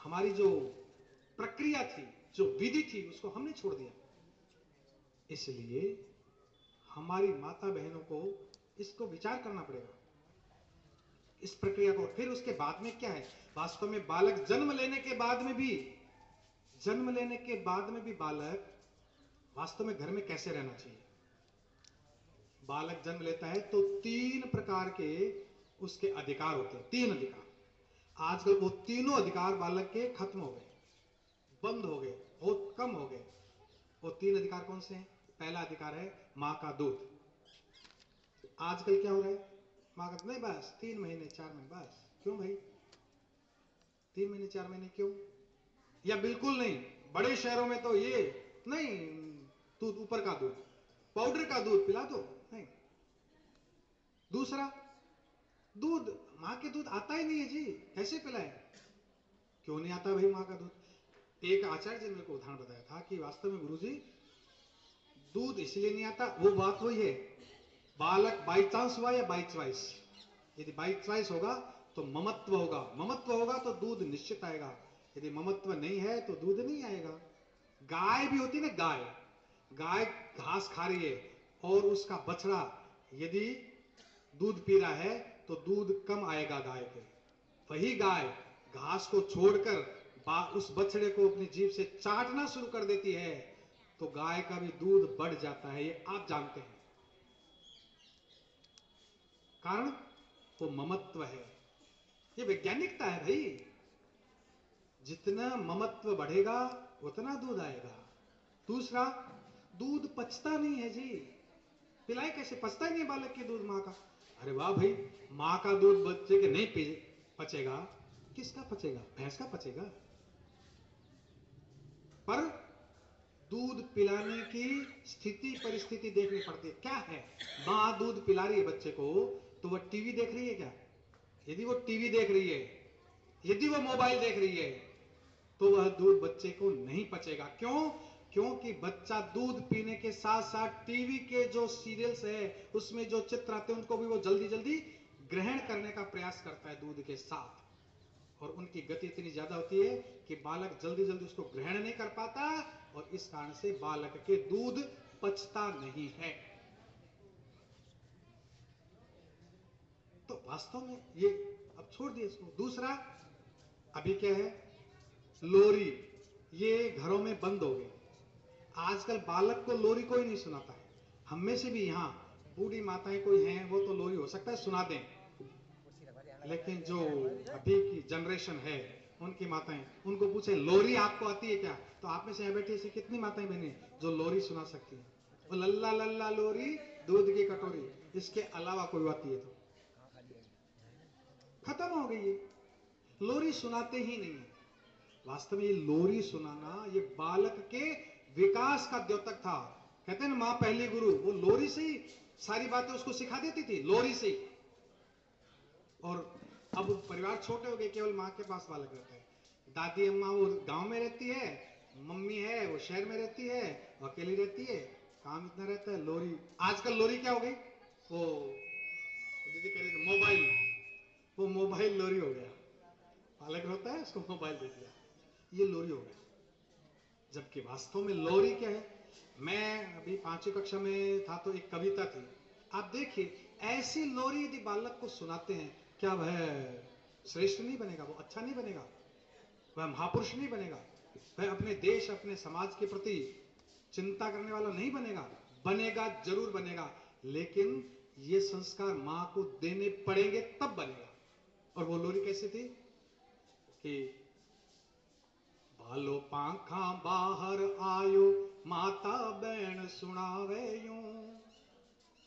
हमारी जो प्रक्रिया थी, जो विधि थी, उसको हमने छोड़ दिया। इसलिए हमारी माता बहनों को इसको विचार करना पड़ेगा, इस प्रक्रिया को। फिर उसके बाद में क्या है, वास्तव में बालक जन्म लेने के बाद में भी बालक वास्तव में घर में कैसे रहना चाहिए। बालक जन्म लेता है तो 3 प्रकार के उसके अधिकार होते हैं, 3 अधिकार। आजकल वो तीनों अधिकार बालक के खत्म हो गए, बंद हो गए, बहुत कम हो गए। वो 3 अधिकार कौन से हैं? पहला अधिकार है मां का दूध। आजकल क्या हो रहा है, मां का नहीं, बस 3 महीने 4 महीने बस। क्यों भाई 3 महीने 4 महीने क्यों? या बिल्कुल नहीं, बड़े शहरों में तो ये नहीं, दूध ऊपर का दूध, पाउडर का दूध पिला दो, नहीं। दूसरा, दूध मां के दूध आता ही नहीं है जी, कैसे पिलाएं? क्यों नहीं आता भाई मां का दूध? एक आचार्य जी ने मेरे को उदाहरण बताया था कि वास्तव में गुरुजी दूध इसलिए नहीं आता, वो बात वही है, बालक बाई चांस हुआ या बाई चॉइस। यदि बाई चॉइस होगा तो ममत्व होगा तो दूध निश्चित आएगा। यदि ममत्व नहीं है तो दूध नहीं आएगा। गाय भी होती ना, गाय घास खा रही है और उसका बछड़ा यदि दूध पी रहा है तो दूध कम आएगा गाय के। वही गाय घास को छोड़कर उस बछड़े को अपनी जीभ से चाटना शुरू कर देती है तो गाय का भी दूध बढ़ जाता है, ये आप जानते हैं। कारण वो ममत्व है, ये वैज्ञानिकता है भाई। जितना ममत्व बढ़ेगा उतना दूध आएगा। दूसरा, दूध पचता नहीं है जी, पिलाए कैसे, पचता ही नहीं बालक के दूध मां का। अरे वाह भाई, मां का दूध बच्चे के नहीं पचेगा, किसका पचेगा? भैंस का पचेगा। पर दूध पिलाने की स्थिति परिस्थिति देखनी पड़ती है। क्या है, मां दूध पिला रही है बच्चे को तो वह टीवी देख रही है क्या? यदि वो टीवी देख रही है, यदि वो मोबाइल देख रही है तो वह दूध बच्चे को नहीं पचेगा। क्यों? क्योंकि बच्चा दूध पीने के साथ साथ टीवी के जो सीरियल्स है उसमें जो चित्र आते हैं उनको भी वो जल्दी जल्दी ग्रहण करने का प्रयास करता है दूध के साथ, और उनकी गति इतनी ज्यादा होती है कि बालक जल्दी जल्दी उसको ग्रहण नहीं कर पाता और इस कारण से बालक के दूध पचता नहीं है। तो वास्तव में ये अब छोड़ दिए इसको। दूसरा अभी क्या है, लोरी, ये घरों में बंद हो गई। आजकल बालक को लोरी कोई नहीं सुनाता है। हम में से भी यहाँ बूढ़ी माताएं कोई हैं, वो तो लोरी हो सकता है सुना दें, लेकिन जो अभी की जनरेशन है उनकी माताएं, उनको पूछे लोरी आपको आती है क्या, तो आप में से यहाँ बैठी ऐसी कितनी माताएं बहनें जो लोरी सुना सकती हैं? वो लल्ला लल्ला लोरी दूध की कटोरी, इसके अलावा कोई आती है तो खत्म हो गई है, लोरी सुनाते ही नहीं है। वास्तव में ये लोरी सुनाना ये बालक के विकास का द्योतक था। कहते हैं ना मां पहली गुरु, वो लोरी से ही सारी बातें उसको सिखा देती थी, लोरी से ही। और अब परिवार छोटे हो गए, केवल मां के पास बालक रहता है। दादी अम्मा वो गांव में रहती है, मम्मी है वो शहर में रहती है, अकेली रहती है, काम इतना रहता है। लोरी, आजकल लोरी क्या हो गई, वो दीदी कह रही थी मोबाइल, वो मोबाइल लोरी हो गया। बालक होता है उसको मोबाइल दे दिया, ये लोरी हो गया। जबकि वास्तव में लोरी क्या है? मैं अभी 5वीं कक्षा में था तो एक कविता थी, आप देखिए ऐसी लोरी यदि बालक को सुनाते हैं, क्या वह श्रेष्ठ नहीं बनेगा, वो अच्छा नहीं बनेगा, वह महापुरुष नहीं बनेगा, वह अपने देश अपने समाज के प्रति चिंता करने वाला नहीं बनेगा? बनेगा, जरूर बनेगा, लेकिन ये संस्कार मां को देने पड़ेंगे तब बनेगा। और वो लोरी कैसी थी कि बालो पाखा बाहर आयो, माता बहन सुनावे यूं,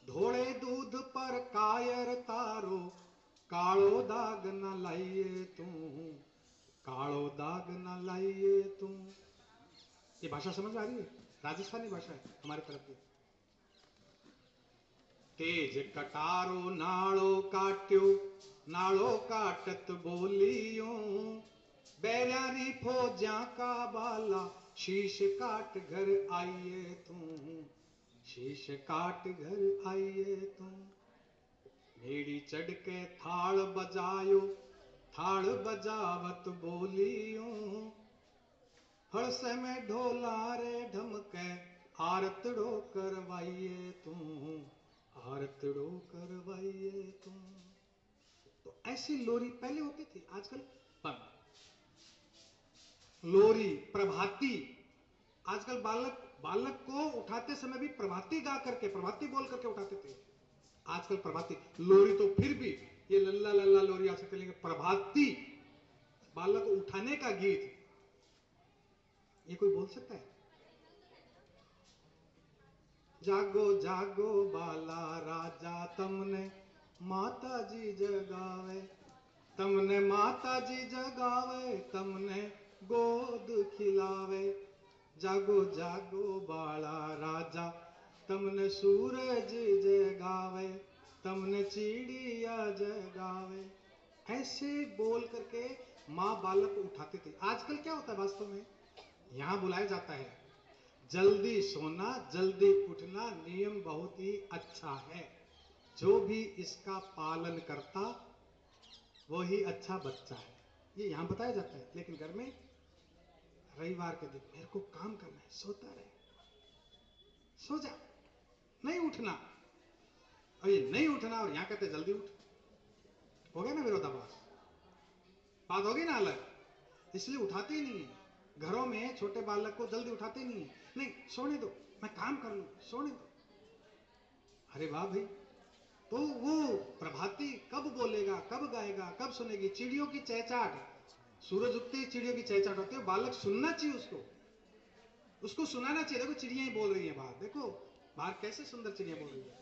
धोड़े दूध पर कायर तारो, कालो दाग न लाइए तू, कालो दाग न लाइए तू। ये भाषा समझ आ रही है? राजस्थानी भाषा है हमारे तरफ की। तेज कटारो नाड़ो काट्यो, नाड़ो काटत बोलियो, बैरारी फौजा का बाला, शीश काट घर आइए तू, शीश काट घर आइए तू। मेरी चढ़ के थाल बजायो, थाल बजावत बोलियो, हर्ष में ढोला रे ढमके, आरतड़ो करवाइए तू, आरतड़ो करवाइए तू। तो ऐसी लोरी पहले होती थी, आजकल बंद। लोरी, प्रभाती, आजकल बालक को उठाते समय भी प्रभाती गा करके, प्रभाती बोल करके उठाते थे। आजकल प्रभाती, लोरी तो फिर भी ये लल्ला लल्ला लोरी आ सकते, लेकिन प्रभाती बालक को उठाने का गीत ये कोई बोल सकता है? जागो जागो बाला राजा, तमने माता जी जगावे, तमने माता जी जगावे, तमने गोद खिलावे। जागो जागो बाला राजा, तमने सूरज जगावे, तमने चिड़िया जगावे। ऐसे बोल करके मां बालक को उठाती थी। आजकल क्या होता है वास्तव में, यहां बुलाया जाता है, जल्दी सोना जल्दी उठना नियम बहुत ही अच्छा है, जो भी इसका पालन करता वो ही अच्छा बच्चा है, ये यहां बताया जाता है। लेकिन घर में रविवार के दिन मेरे को काम करना है, सोता रहे, सो जा, नहीं उठना, और ये नहीं उठना और यहां कहते जल्दी उठ, हो गया ना विरोधाभास, बात होगी ना अलग। इसलिए उठाते ही नहीं है घरों में, छोटे बालक को जल्दी उठाते नहीं है, नहीं सोने दो, मैं काम कर लूं, सोने दो। अरे वाह भाई, तो वो प्रभाती कब बोलेगा, कब गाएगा, कब सुनेगी? चिड़ियों की चहचहाट, सूरज उगते ही चिड़ियों की चहचहाट होती है, बालक सुनना चाहिए, उसको सुनाना चाहिए। देखो चिड़िया ही बोल रही है बाहर, देखो बाहर कैसे सुंदर चिड़िया बोल रही है।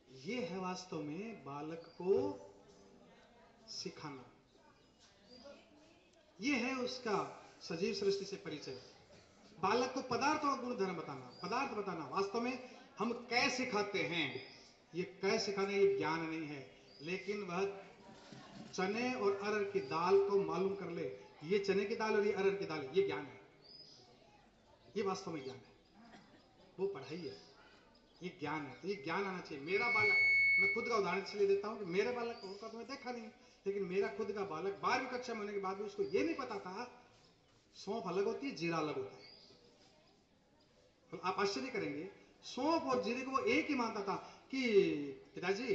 ये है वास्तव में बालक को सिखाना, ये है उसका सजीव सृष्टि से परिचय। बालक को पदार्थ और गुण धर्म बताना, पदार्थ बताना। वास्तव में हम कै सिखाते हैं, ये कै सिखाने ये ज्ञान नहीं है, लेकिन वह चने और अरहर की दाल को मालूम कर ले, ये चने की दाल और ये अरहर की दाल, ये ज्ञान है, ये वास्तव में ज्ञान है, वो पढ़ाई है, ये ज्ञान है। तो ये ज्ञान आना चाहिए। मेरा बालक, मैं खुद का उदाहरण इसलिए देता हूं कि मेरे बालक को तो मैं देखा नहीं, लेकिन मेरा खुद का बालक 12वीं कक्षा में होने के बाद भी उसको ये नहीं पता था सौंफ अलग होती है, जीरा अलग होता है। तो आप आश्चर्य करेंगे, सौंफ और जीरे को वो एक ही मानता था कि पिताजी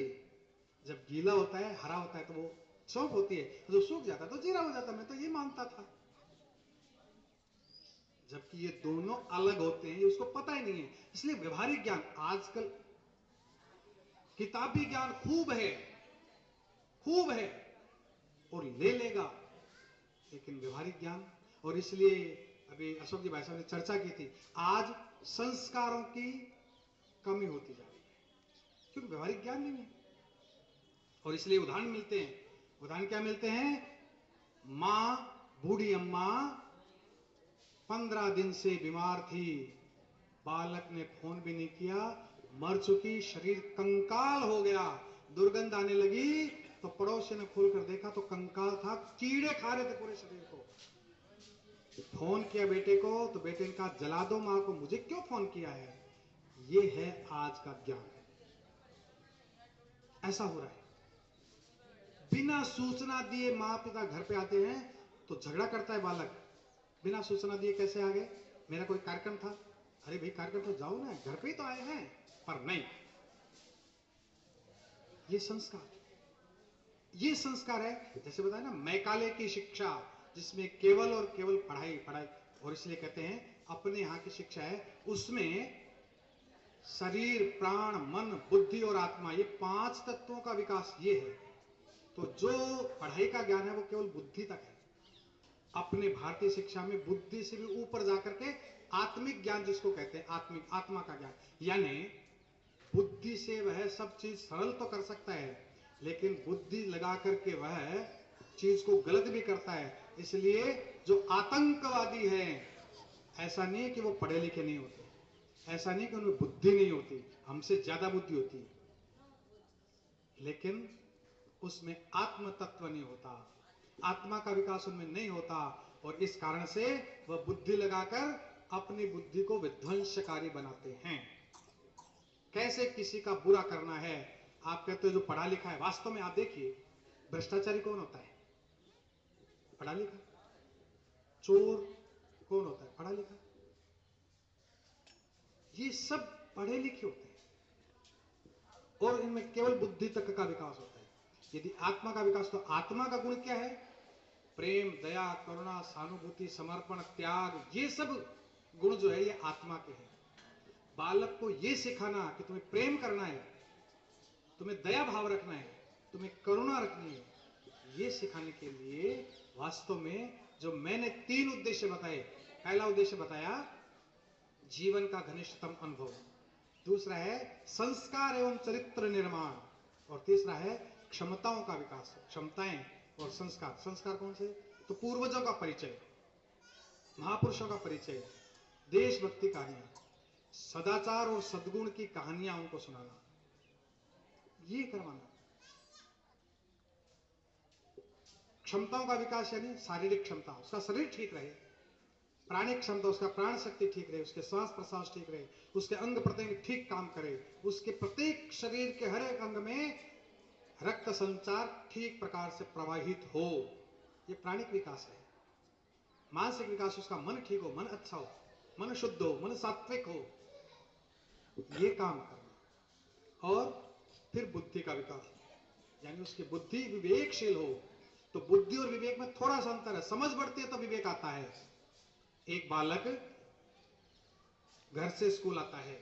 जब गीला होता है, हरा होता है तो वो सौंफ होती है, जो सूख जाता है तो जीरा हो जाता है। मैं तो ये मानता था, जबकि ये दोनों अलग होते हैं, ये उसको पता ही नहीं है। इसलिए व्यवहारिक ज्ञान, आजकल किताबी ज्ञान खूब है, खूब है और ले लेगा, लेकिन व्यवहारिक ज्ञान, और इसलिए अभी अशोक जी भाई साहब ने चर्चा की थी, आज संस्कारों की कमी होती जा रही है क्योंकि व्यवहारिक ज्ञान नहीं है। और इसलिए उदाहरण मिलते हैं। उदाहरण क्या मिलते हैं? मां, बूढ़ी अम्मा 15 दिन से बीमार थी, बालक ने फोन भी नहीं किया, मर चुकी, शरीर कंकाल हो गया, दुर्गंध आने लगी तो पड़ोसी ने खोल कर देखा तो कंकाल था, कीड़े खा रहे थे पूरे शरीर को। फोन किया बेटे को तो बेटे ने कहा जला दो मां को, मुझे क्यों फोन किया है? ये है आज का ज्ञान। ऐसा हो रहा है, बिना सूचना दिए मां पिता घर पे आते हैं तो झगड़ा करता है बालक, बिना सूचना दिए कैसे आ गए? मेरा कोई कार्यक्रम था, अरे भाई कार्यक्रम तो जाओ ना, घर पे ही तो आए हैं। पर नहीं, ये संस्कार, ये संस्कार है। जैसे बताया ना, मैकाले की शिक्षा, जिसमें केवल और केवल पढ़ाई पढ़ाई, और इसलिए कहते हैं अपने यहां की शिक्षा है, उसमें शरीर, प्राण, मन, बुद्धि और आत्मा, ये 5 तत्वों का विकास ये है। तो जो पढ़ाई का ज्ञान है वो केवल बुद्धि तक है। अपने भारतीय शिक्षा में बुद्धि से भी ऊपर जाकर के आत्मिक ज्ञान जिसको कहते हैं, आत्मिक, आत्मा का ज्ञान, यानी बुद्धि से वह सब चीज सरल तो कर सकता है, लेकिन बुद्धि लगा करके वह चीज को गलत भी करता है। इसलिए जो आतंकवादी है, ऐसा नहीं कि वो पढ़े लिखे नहीं होते, ऐसा नहीं कि उनमें बुद्धि नहीं होती, हमसे ज्यादा बुद्धि होती है, लेकिन उसमें आत्म तत्व नहीं होता, आत्मा का विकास उनमें नहीं होता, और इस कारण से वह बुद्धि लगाकर अपनी बुद्धि को विध्वंसकारी बनाते हैं। कैसे किसी का बुरा करना है? आप कहते हो जो पढ़ा लिखा है, वास्तव में आप देखिए भ्रष्टाचारी कौन होता है? पढ़ा लिखा। चोर कौन होता है? पढ़ा लिखा। ये सब पढ़े लिखे होते हैं और इनमें केवल बुद्धि तक का विकास होता है। यदि आत्मा का विकास, तो आत्मा का गुण क्या है? प्रेम, दया, करुणा, सहानुभूति, समर्पण, त्याग, ये सब गुण जो है ये आत्मा के हैं। बालक को ये सिखाना कि तुम्हें प्रेम करना है, तुम्हें दया भाव रखना है, तुम्हें करुणा रखनी है, ये सिखाने के लिए वास्तव में जो मैंने 3 उद्देश्य बताए, पहला उद्देश्य बताया जीवन का घनिष्ठतम अनुभव, दूसरा है संस्कार एवं चरित्र निर्माण, और तीसरा है क्षमताओं का विकास। क्षमताएं और संस्कार, संस्कार कौन से? तो पूर्वजों का परिचय, महापुरुषों का परिचय, देशभक्ति कहानियां, सदाचार और सद्गुण की कहानियां उनको सुनाना, ये करवाना। क्षमताओं का विकास यानी शारीरिक क्षमता, उसका शरीर ठीक रहे, प्राणिक क्षमता, उसका प्राण शक्ति ठीक रहे, उसके श्वास प्रश्वास ठीक रहे, उसके अंग प्रत्यंग ठीक काम करे, उसके प्रत्येक शरीर के हर एक अंग में रक्त संचार ठीक प्रकार से प्रवाहित हो, ये प्राणिक विकास है। मानसिक विकास, उसका मन ठीक हो, मन अच्छा हो, मन शुद्ध हो, मन सात्विक हो, ये काम करना। और फिर बुद्धि का विकास, यानी उसकी बुद्धि विवेकशील हो। तो बुद्धि और विवेक में थोड़ा सा अंतर है, समझ बढ़ती है तो विवेक आता है। एक बालक घर से स्कूल आता है,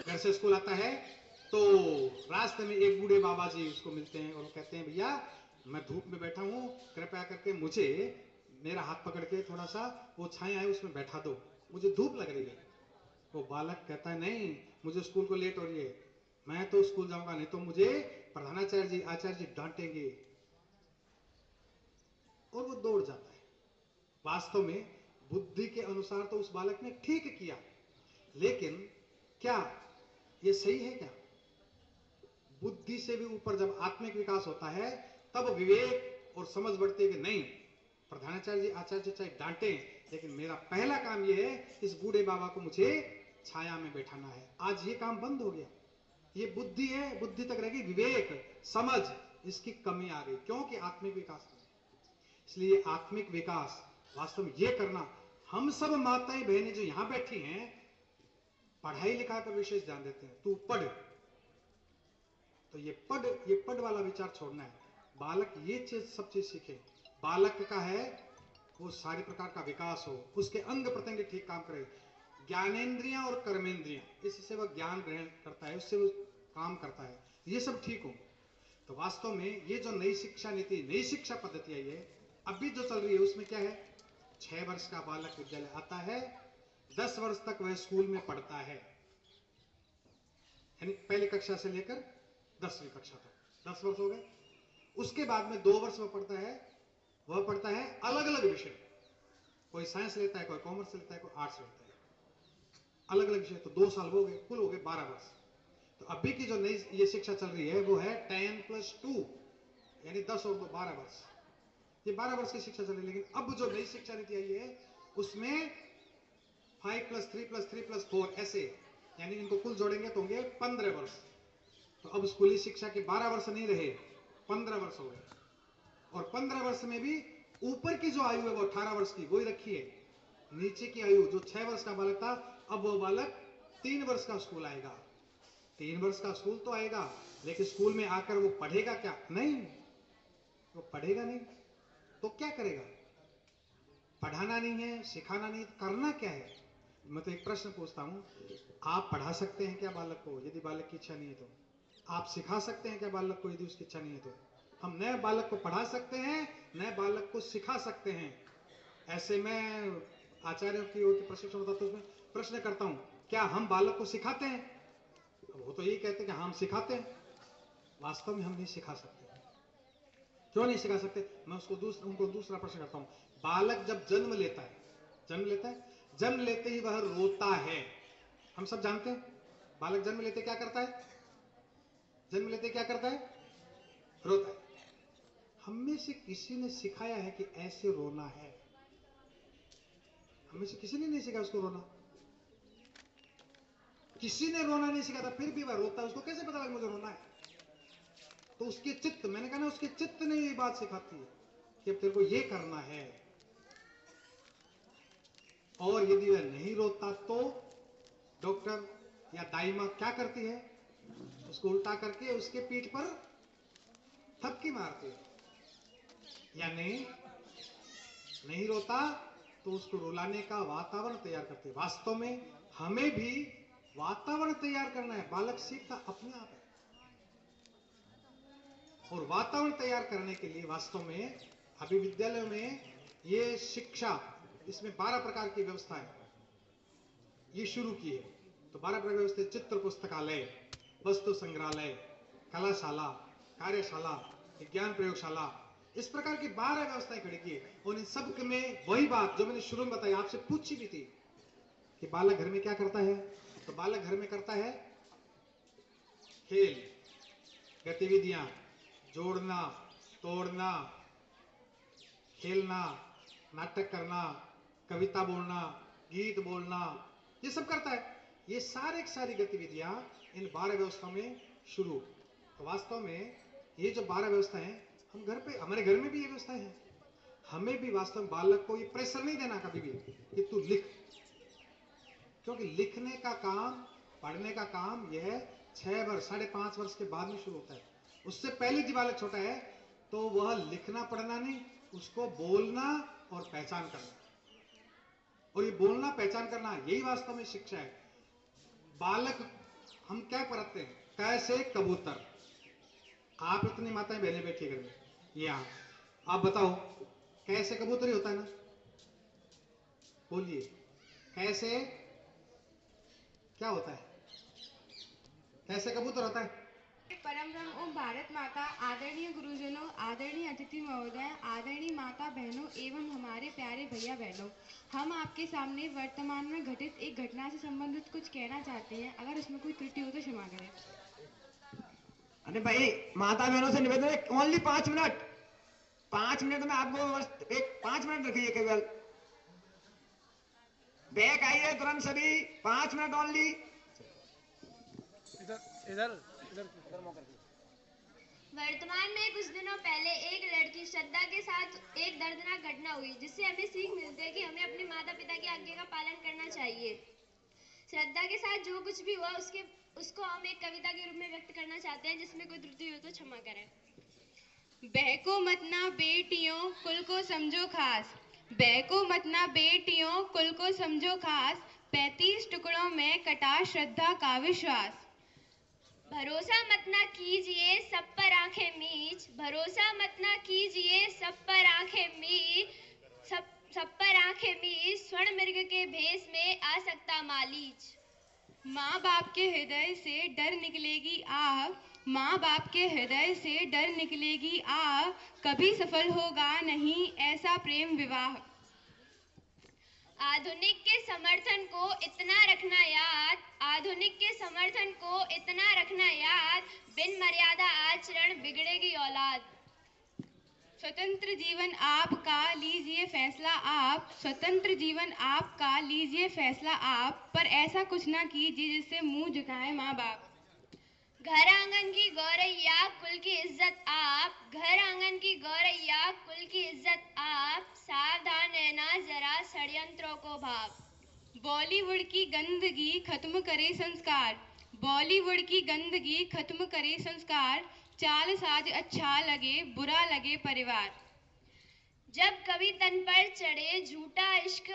घर से स्कूल आता है तो रास्ते में एक बूढ़े बाबा जी उसको मिलते हैं और वो कहते हैं भैया मैं धूप में बैठा हूं, कृपया करके मुझे मेरा हाथ पकड़ के थोड़ा सा वो छाया है उसमें बैठा दो, मुझे धूप लग रही है। वो बालक कहता है नहीं, मुझे स्कूल को लेट हो रही है, मैं तो स्कूल जाऊंगा नहीं तो मुझे प्रधानाचार्य जी, आचार्य जी डांटेंगे, और वो दौड़ जाता है। वास्तव में बुद्धि के अनुसार तो उस बालक ने ठीक किया, लेकिन क्या ये सही है? क्या बुद्धि से भी ऊपर जब आत्मिक विकास होता है तब विवेक और समझ बढ़ती है कि नहीं, प्रधानाचार्य जी, आचार्य जी चाहे डांटे, लेकिन मेरा पहला काम यह है इस बूढ़े बाबा को मुझे छाया में बैठाना है। आज ये काम बंद हो गया। ये बुद्धि है, बुद्धि तक रहेगी, विवेक समझ इसकी कमी आ गई, क्योंकि आत्मिक विकास नहीं। इसलिए आत्मिक विकास वास्तव में ये करना, हम सब माताएं बहनें जो यहां बैठी हैं पढ़ाई लिखाई पर विशेष ध्यान देते हैं, तू पढ़, तो ये पढ़ वाला विचार छोड़ना है। बालक ये सब चीज सीखे। बालक का है वो सारी प्रकार का विकास हो, उसके अंग प्रत्यंग ठीक काम करे, ज्ञानेंद्रियां और कर्मेंद्रियां, इससे वह ज्ञान ग्रहण करता है, उससे वो काम करता है, ये सब ठीक हो। तो वास्तव में ये जो नई शिक्षा नीति, नई शिक्षा पद्धति आई है अभी जो चल रही है, उसमें क्या है, 6 वर्ष का बालक विद्यालय आता है, 10 वर्ष तक वह स्कूल में पढ़ता है, यानी पहली कक्षा से लेकर 10वीं कक्षा तक 10 वर्ष हो गए। उसके बाद में 2 वर्ष वह पढ़ता है अलग अलग विषय, कोई साइंस लेता है, कोई कॉमर्स लेता है, कोई आर्ट्स लेता है, अलग अलग विषय। तो 2 साल हो गए, कुल हो गए 12 वर्ष। तो अभी की जो नई ये शिक्षा चल रही है वो है 10+2 यानी 10 और 2 12 वर्ष। ये 12 वर्ष की शिक्षा चल रही है। लेकिन अब जो नई शिक्षा नीति आई है उसमें 5+3+3+4 ऐसे, यानी इनको कुल जोड़ेंगे तो होंगे 15 वर्ष। तो अब स्कूली शिक्षा के 12 वर्ष नहीं रहे, 15 वर्ष हो गए। और 15 वर्ष में भी ऊपर की जो आयु है वो 18 वर्ष की वही रखी है, नीचे की आयु जो 6 वर्ष का बालक था, अब वो बालक 3 वर्ष का स्कूल आएगा। 3 वर्ष का स्कूल तो आएगा, लेकिन स्कूल में आकर वो पढ़ेगा क्या? नहीं, वो पढ़ेगा नहीं तो क्या करेगा? पढ़ाना नहीं है, सिखाना नहीं, करना क्या है? मैं तो एक प्रश्न पूछता हूं, आप पढ़ा सकते हैं क्या बालक को? यदि बालक की इच्छा नहीं है तो आप सिखा सकते हैं क्या बालक को? यदि उसकी इच्छा नहीं है तो हम नए बालक को पढ़ा सकते हैं, नए बालक को सिखा सकते हैं। ऐसे में आचार्यों की ओर से प्रशिक्षण होता तो उसमें प्रश्न करता हूं, क्या हम बालक को सिखाते हैं? वो तो यही कहते हैं कि हम सिखाते हैं। वास्तव में हम नहीं सिखा सकते। क्यों नहीं सिखा सकते? मैं उनको दूसरा प्रश्न करता हूं। बालक जब जन्म लेता है, जन्म लेते ही वह रोता है। हम सब जानते हैं बालक जन्म लेते क्या करता है? जन्म लेते क्या करता है? रोता है। हम में से किसी ने सिखाया है कि ऐसे रोना है? हम में से किसी ने नहीं सिखाया उसको रोना। किसी ने रोना नहीं सिखाया, फिर भी वह रोता है। उसको कैसे पता लगा मुझे रोना है? तो उसके चित्त, मैंने कहा ना, उसके चित्त ने ये बात सिखाती है कि अब तेरे को ये करना है। और यदि वह नहीं रोता तो डॉक्टर या दाई मां क्या करती है? उसको उल्टा करके उसके पीठ पर थपकी मारती है। यानी नहीं रोता तो उसको रुलाने का वातावरण तैयार करते हैं। वास्तव में हमें भी वातावरण तैयार करना है। बालक सीखता अपने आप है, और वातावरण तैयार करने के लिए वास्तव में अभी विद्यालयों में ये शिक्षा, इसमें 12 प्रकार की व्यवस्था है, ये शुरू की है। तो 12 प्रकार की व्यवस्था: चित्र पुस्तकालय, वस्तु संग्रहालय, कलाशाला, कार्यशाला, विज्ञान प्रयोगशाला, इस प्रकार की 12 व्यवस्थाएं खड़ी की है। और इन सब में वही बात जो मैंने शुरू में बताई, आपसे पूछी भी थी कि बालक घर में क्या करता है। तो बालक घर में करता है खेल, गतिविधियां, जोड़ना, तोड़ना, खेलना, नाटक करना, कविता बोलना, गीत बोलना, ये सब करता है। ये सारी गतिविधियां इन 12 व्यवस्था में शुरू। तो वास्तव में ये जो 12 व्यवस्था है, हम घर पे, हमारे घर में भी ये व्यवस्था है। हमें भी वास्तव में बालक को ये प्रेशर नहीं देना कभी भी कि तू लिख, क्योंकि लिखने का काम, पढ़ने का काम यह 6 वर्ष 5.5 वर्ष के बाद में शुरू होता है। उससे पहले जब बालक छोटा है तो वह लिखना पढ़ना नहीं, उसको बोलना और पहचान करना। और ये बोलना पहचान करना, यही वास्तव में शिक्षा है। बालक हम क्या पढ़ते हैं? कैसे कबूतर। आप इतनी माताएं बहनें बैठी घर में, यहां आप बताओ कैसे कबूतर ही होता है ना? बोलिए कैसे, क्या होता है? कैसे कबूतर होता है? परम ब्रह्म ओम भारत माता, आदरणीय गुरुजनों, आदरणीय अतिथि महोदय, आदरणीय माता बहनों एवं हमारे प्यारे भैया बहनों, हम आपके सामने वर्तमान में घटित एक घटना से संबंधित कुछ कहना चाहते हैं। अगर उसमें कोई त्रुटि हो तो क्षमा करें। अरे भाई, माता बहनों से निवेदन है, ओनली 5 मिनट, 5 मिनट में आपको एक 5 मिनट रखिए केवल। बैक आइए तुरंत सभी, 5 मिनट ओनली। इधर वर्तमान में कुछ दिनों पहले एक लड़की श्रद्धा के साथ एक दर्दनाक घटना हुई, जिससे हमें सीख मिलती है कि हमें अपने माता पिता की आज्ञा का पालन करना चाहिए। श्रद्धा के साथ जो कुछ भी हुआ उसके उसको हम एक कविता के रूप में व्यक्त करना चाहते हैं, जिसमें कोई त्रुटि हो तो क्षमा करें। बहको मत ना बेटियों कुल को समझो खास, बहको मत ना बेटियों कुल को समझो खास, 35 टुकड़ों में कटा श्रद्धा का विश्वास। भरोसा मत ना कीजिए सब पर आंखें मीच, भरोसा मत ना कीजिए सब पर आंखें मीच, सब पर आंखें मीच, स्वर्ण मृग के भेष में आ सकता मालीच। माँ बाप के हृदय से डर निकलेगी आह, माँ बाप के हृदय से डर निकलेगी आह, कभी सफल होगा नहीं ऐसा प्रेम विवाह। आधुनिक के समर्थन को इतना रखना याद, आधुनिक के समर्थन को इतना रखना याद, बिन मर्यादा आचरण बिगड़ेगी औलाद। स्वतंत्र जीवन आपका लीजिए फैसला आप, स्वतंत्र जीवन आपका लीजिए फैसला आप, पर ऐसा कुछ ना कीजिए जिससे मुंह झुकाए माँ बाप। घर आंगन की गौरैया कुल की इज्जत आप, घर आंगन की गौरैया कुल की इज्जत आप, सावधान रहना जरा षड्यंत्रों को भाप। बॉलीवुड की गंदगी खत्म करे संस्कार, बॉलीवुड की गंदगी खत्म करे संस्कार, चाल साज अच्छा लगे बुरा लगे परिवार। जब कभी तन पर चढ़े झूठा इश्क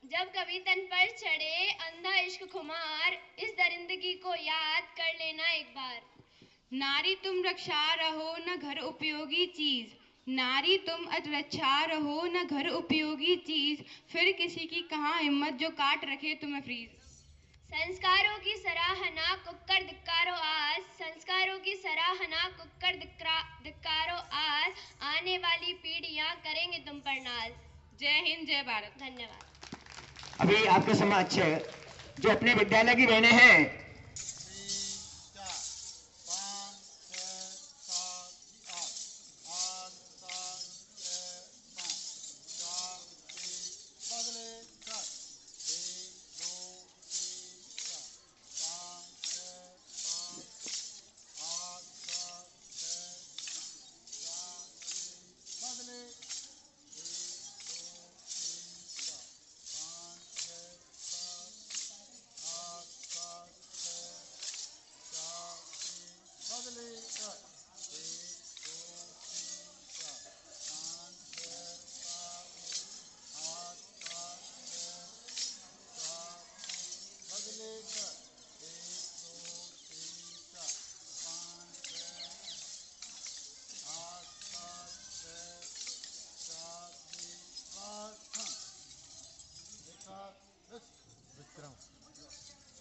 जब कभी तन पर चढ़े अंधा इश्क खुमार, इस दरिंदगी को याद कर लेना एक बार। नारी तुम रक्षा रहो न घर उपयोगी चीज, नारी तुम रक्षा रहो न घर उपयोगी चीज, फिर किसी की कहाँ हिम्मत जो काट रखे तुम्हें फ्रीज। संस्कारों की सराहना कुक्कर धिक्कारो आज, संस्कारों की सराहना कुक्कर धिक्कारो आज, आने वाली पीढ़ियां करेंगे तुम पर नाज। जय हिंद जय भारत। धन्यवाद। अभी आपके समक्ष जो अपने विद्यालय की बहनें हैं,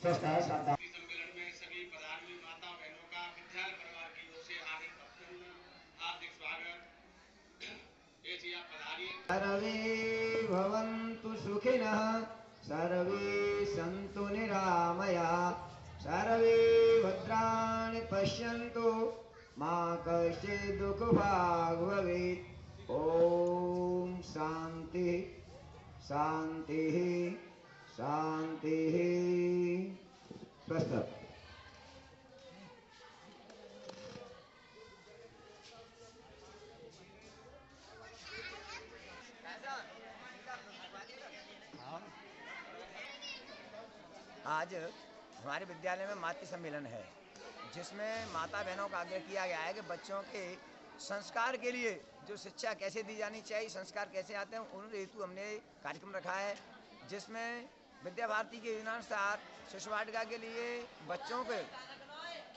सम्मेलन में सभी पधारी माता बहनों का विद्यालय परिवार की ओर से हार्दिक स्वागत। ऐसी आप पधारिए। सर्वे भवन्तु सुखिनः, सर्वे सन्तु निरामया, सर्वे भद्राणि पश्यन्तु, मा कश्चित् दुःखभाग् भवेत्। ॐ शान्ति शान्ति शान्ति। स्वस्थ। आज हमारे विद्यालय में मातृ सम्मेलन है, जिसमें माता बहनों का आग्रह किया गया है कि बच्चों के संस्कार के लिए जो शिक्षा कैसे दी जानी चाहिए, संस्कार कैसे आते हैं, उन हेतु हमने कार्यक्रम रखा है, जिसमें विद्या भारती के योजनानुसार शिशु वाटिका के लिए बच्चों के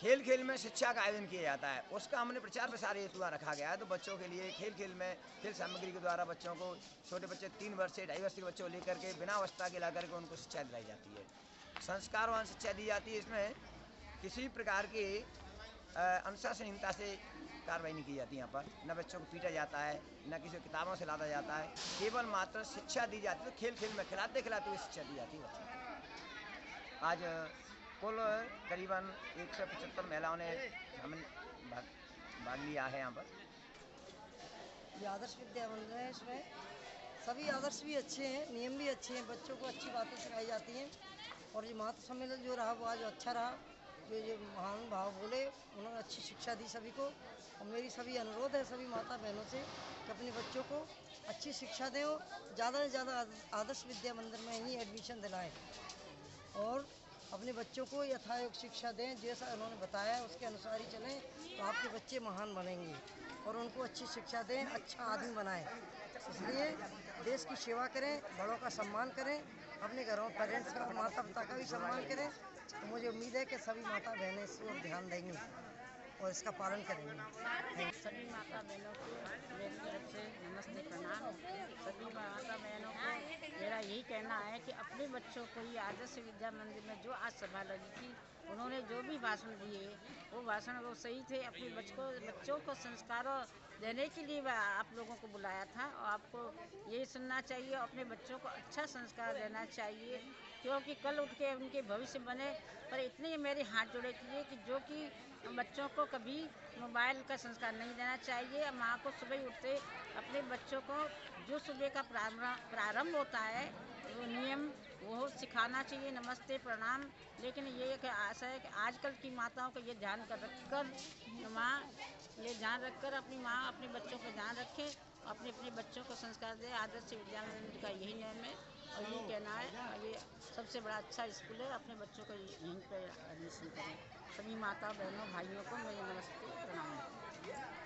खेल खेल में शिक्षा का आयोजन किया जाता है। उसका हमने प्रचार प्रसार हेतु रखा गया है। तो बच्चों के लिए खेल खेल में खेल सामग्री के द्वारा बच्चों को, छोटे बच्चे 3 वर्ष से 2.5 वर्ष के बच्चों को लेकर के बिना अवस्था के ला करके उनको शिक्षा दिलाई जाती है, संस्कारवान शिक्षा दी जाती है। इसमें किसी प्रकार की अनुशासनहीनता से कार्रवाई नहीं की जाती। यहाँ पर न बच्चों को पीटा जाता है, न किसी किताबों से लादा जाता है, केवल मात्र शिक्षा दी जाती है। तो खेल खेल में खिलाते खिलाते हुए शिक्षा दी जाती है बच्चों को। आज कुल करीबन 175 महिलाओं ने भाग लिया है यहाँ पर। ये आदर्श विद्या मंदिर है, इसमें सभी आदर्श भी अच्छे हैं, नियम भी अच्छे हैं, बच्चों को अच्छी बातें सिखाई जाती हैं। और ये मातृ सम्मेलन जो रहा वो आज अच्छा रहा, जो ये महान भाव बोले उन्होंने अच्छी शिक्षा दी सभी को। और मेरी सभी अनुरोध है सभी माता बहनों से कि अपने बच्चों को अच्छी शिक्षा दें और ज़्यादा से ज़्यादा आदर्श विद्या मंदिर में ही एडमिशन दिलाएं और अपने बच्चों को यथायोग्य शिक्षा दें। जैसा उन्होंने बताया उसके अनुसार ही चलें तो आपके बच्चे महान बनेंगे और उनको अच्छी शिक्षा दें, अच्छा आदमी बनाएं। इसलिए देश की सेवा करें, बड़ों का सम्मान करें, अपने घरों पेरेंट्स का, माता पिता का भी सम्मान करें। तो मुझे उम्मीद है कि सभी माता बहनें इस पर ध्यान देंगी और इसका पालन करेंगे। सभी माता बहनों को मेरी तरफ से नमस्ते प्रणाम। सभी माता बहनों को मेरा यही कहना है कि अपने बच्चों को ही आदर्श विद्या मंदिर में जो आज सभा लगी थी, उन्होंने जो भी भाषण दिए वो भाषण वो सही थे। अपने बच्चों को संस्कारों देने के लिए आप लोगों को बुलाया था और आपको यही सुनना चाहिए, अपने बच्चों को अच्छा संस्कार देना चाहिए क्योंकि कल उठ के उनके भविष्य बने। पर इतने मेरे हाथ जोड़े किए कि जो कि बच्चों को कभी मोबाइल का संस्कार नहीं देना चाहिए। माँ को सुबह उठते अपने बच्चों को जो सुबह का प्रारंभ होता है वो नियम वो सिखाना चाहिए, नमस्ते प्रणाम। लेकिन ये एक आशा है कि आजकल की माताओं को ये ध्यान रखकर अपनी माँ अपने बच्चों को ध्यान रखें, अपने बच्चों को संस्कार दें। आदर्श विद्या मंदिर का यही नियम है और यही कहना है। और ये सबसे बड़ा अच्छा स्कूल है, अपने बच्चों को यहीं पर एडमिशन करें। सभी माता बहनों भाइयों को मेरे नमस्ते प्रणाम।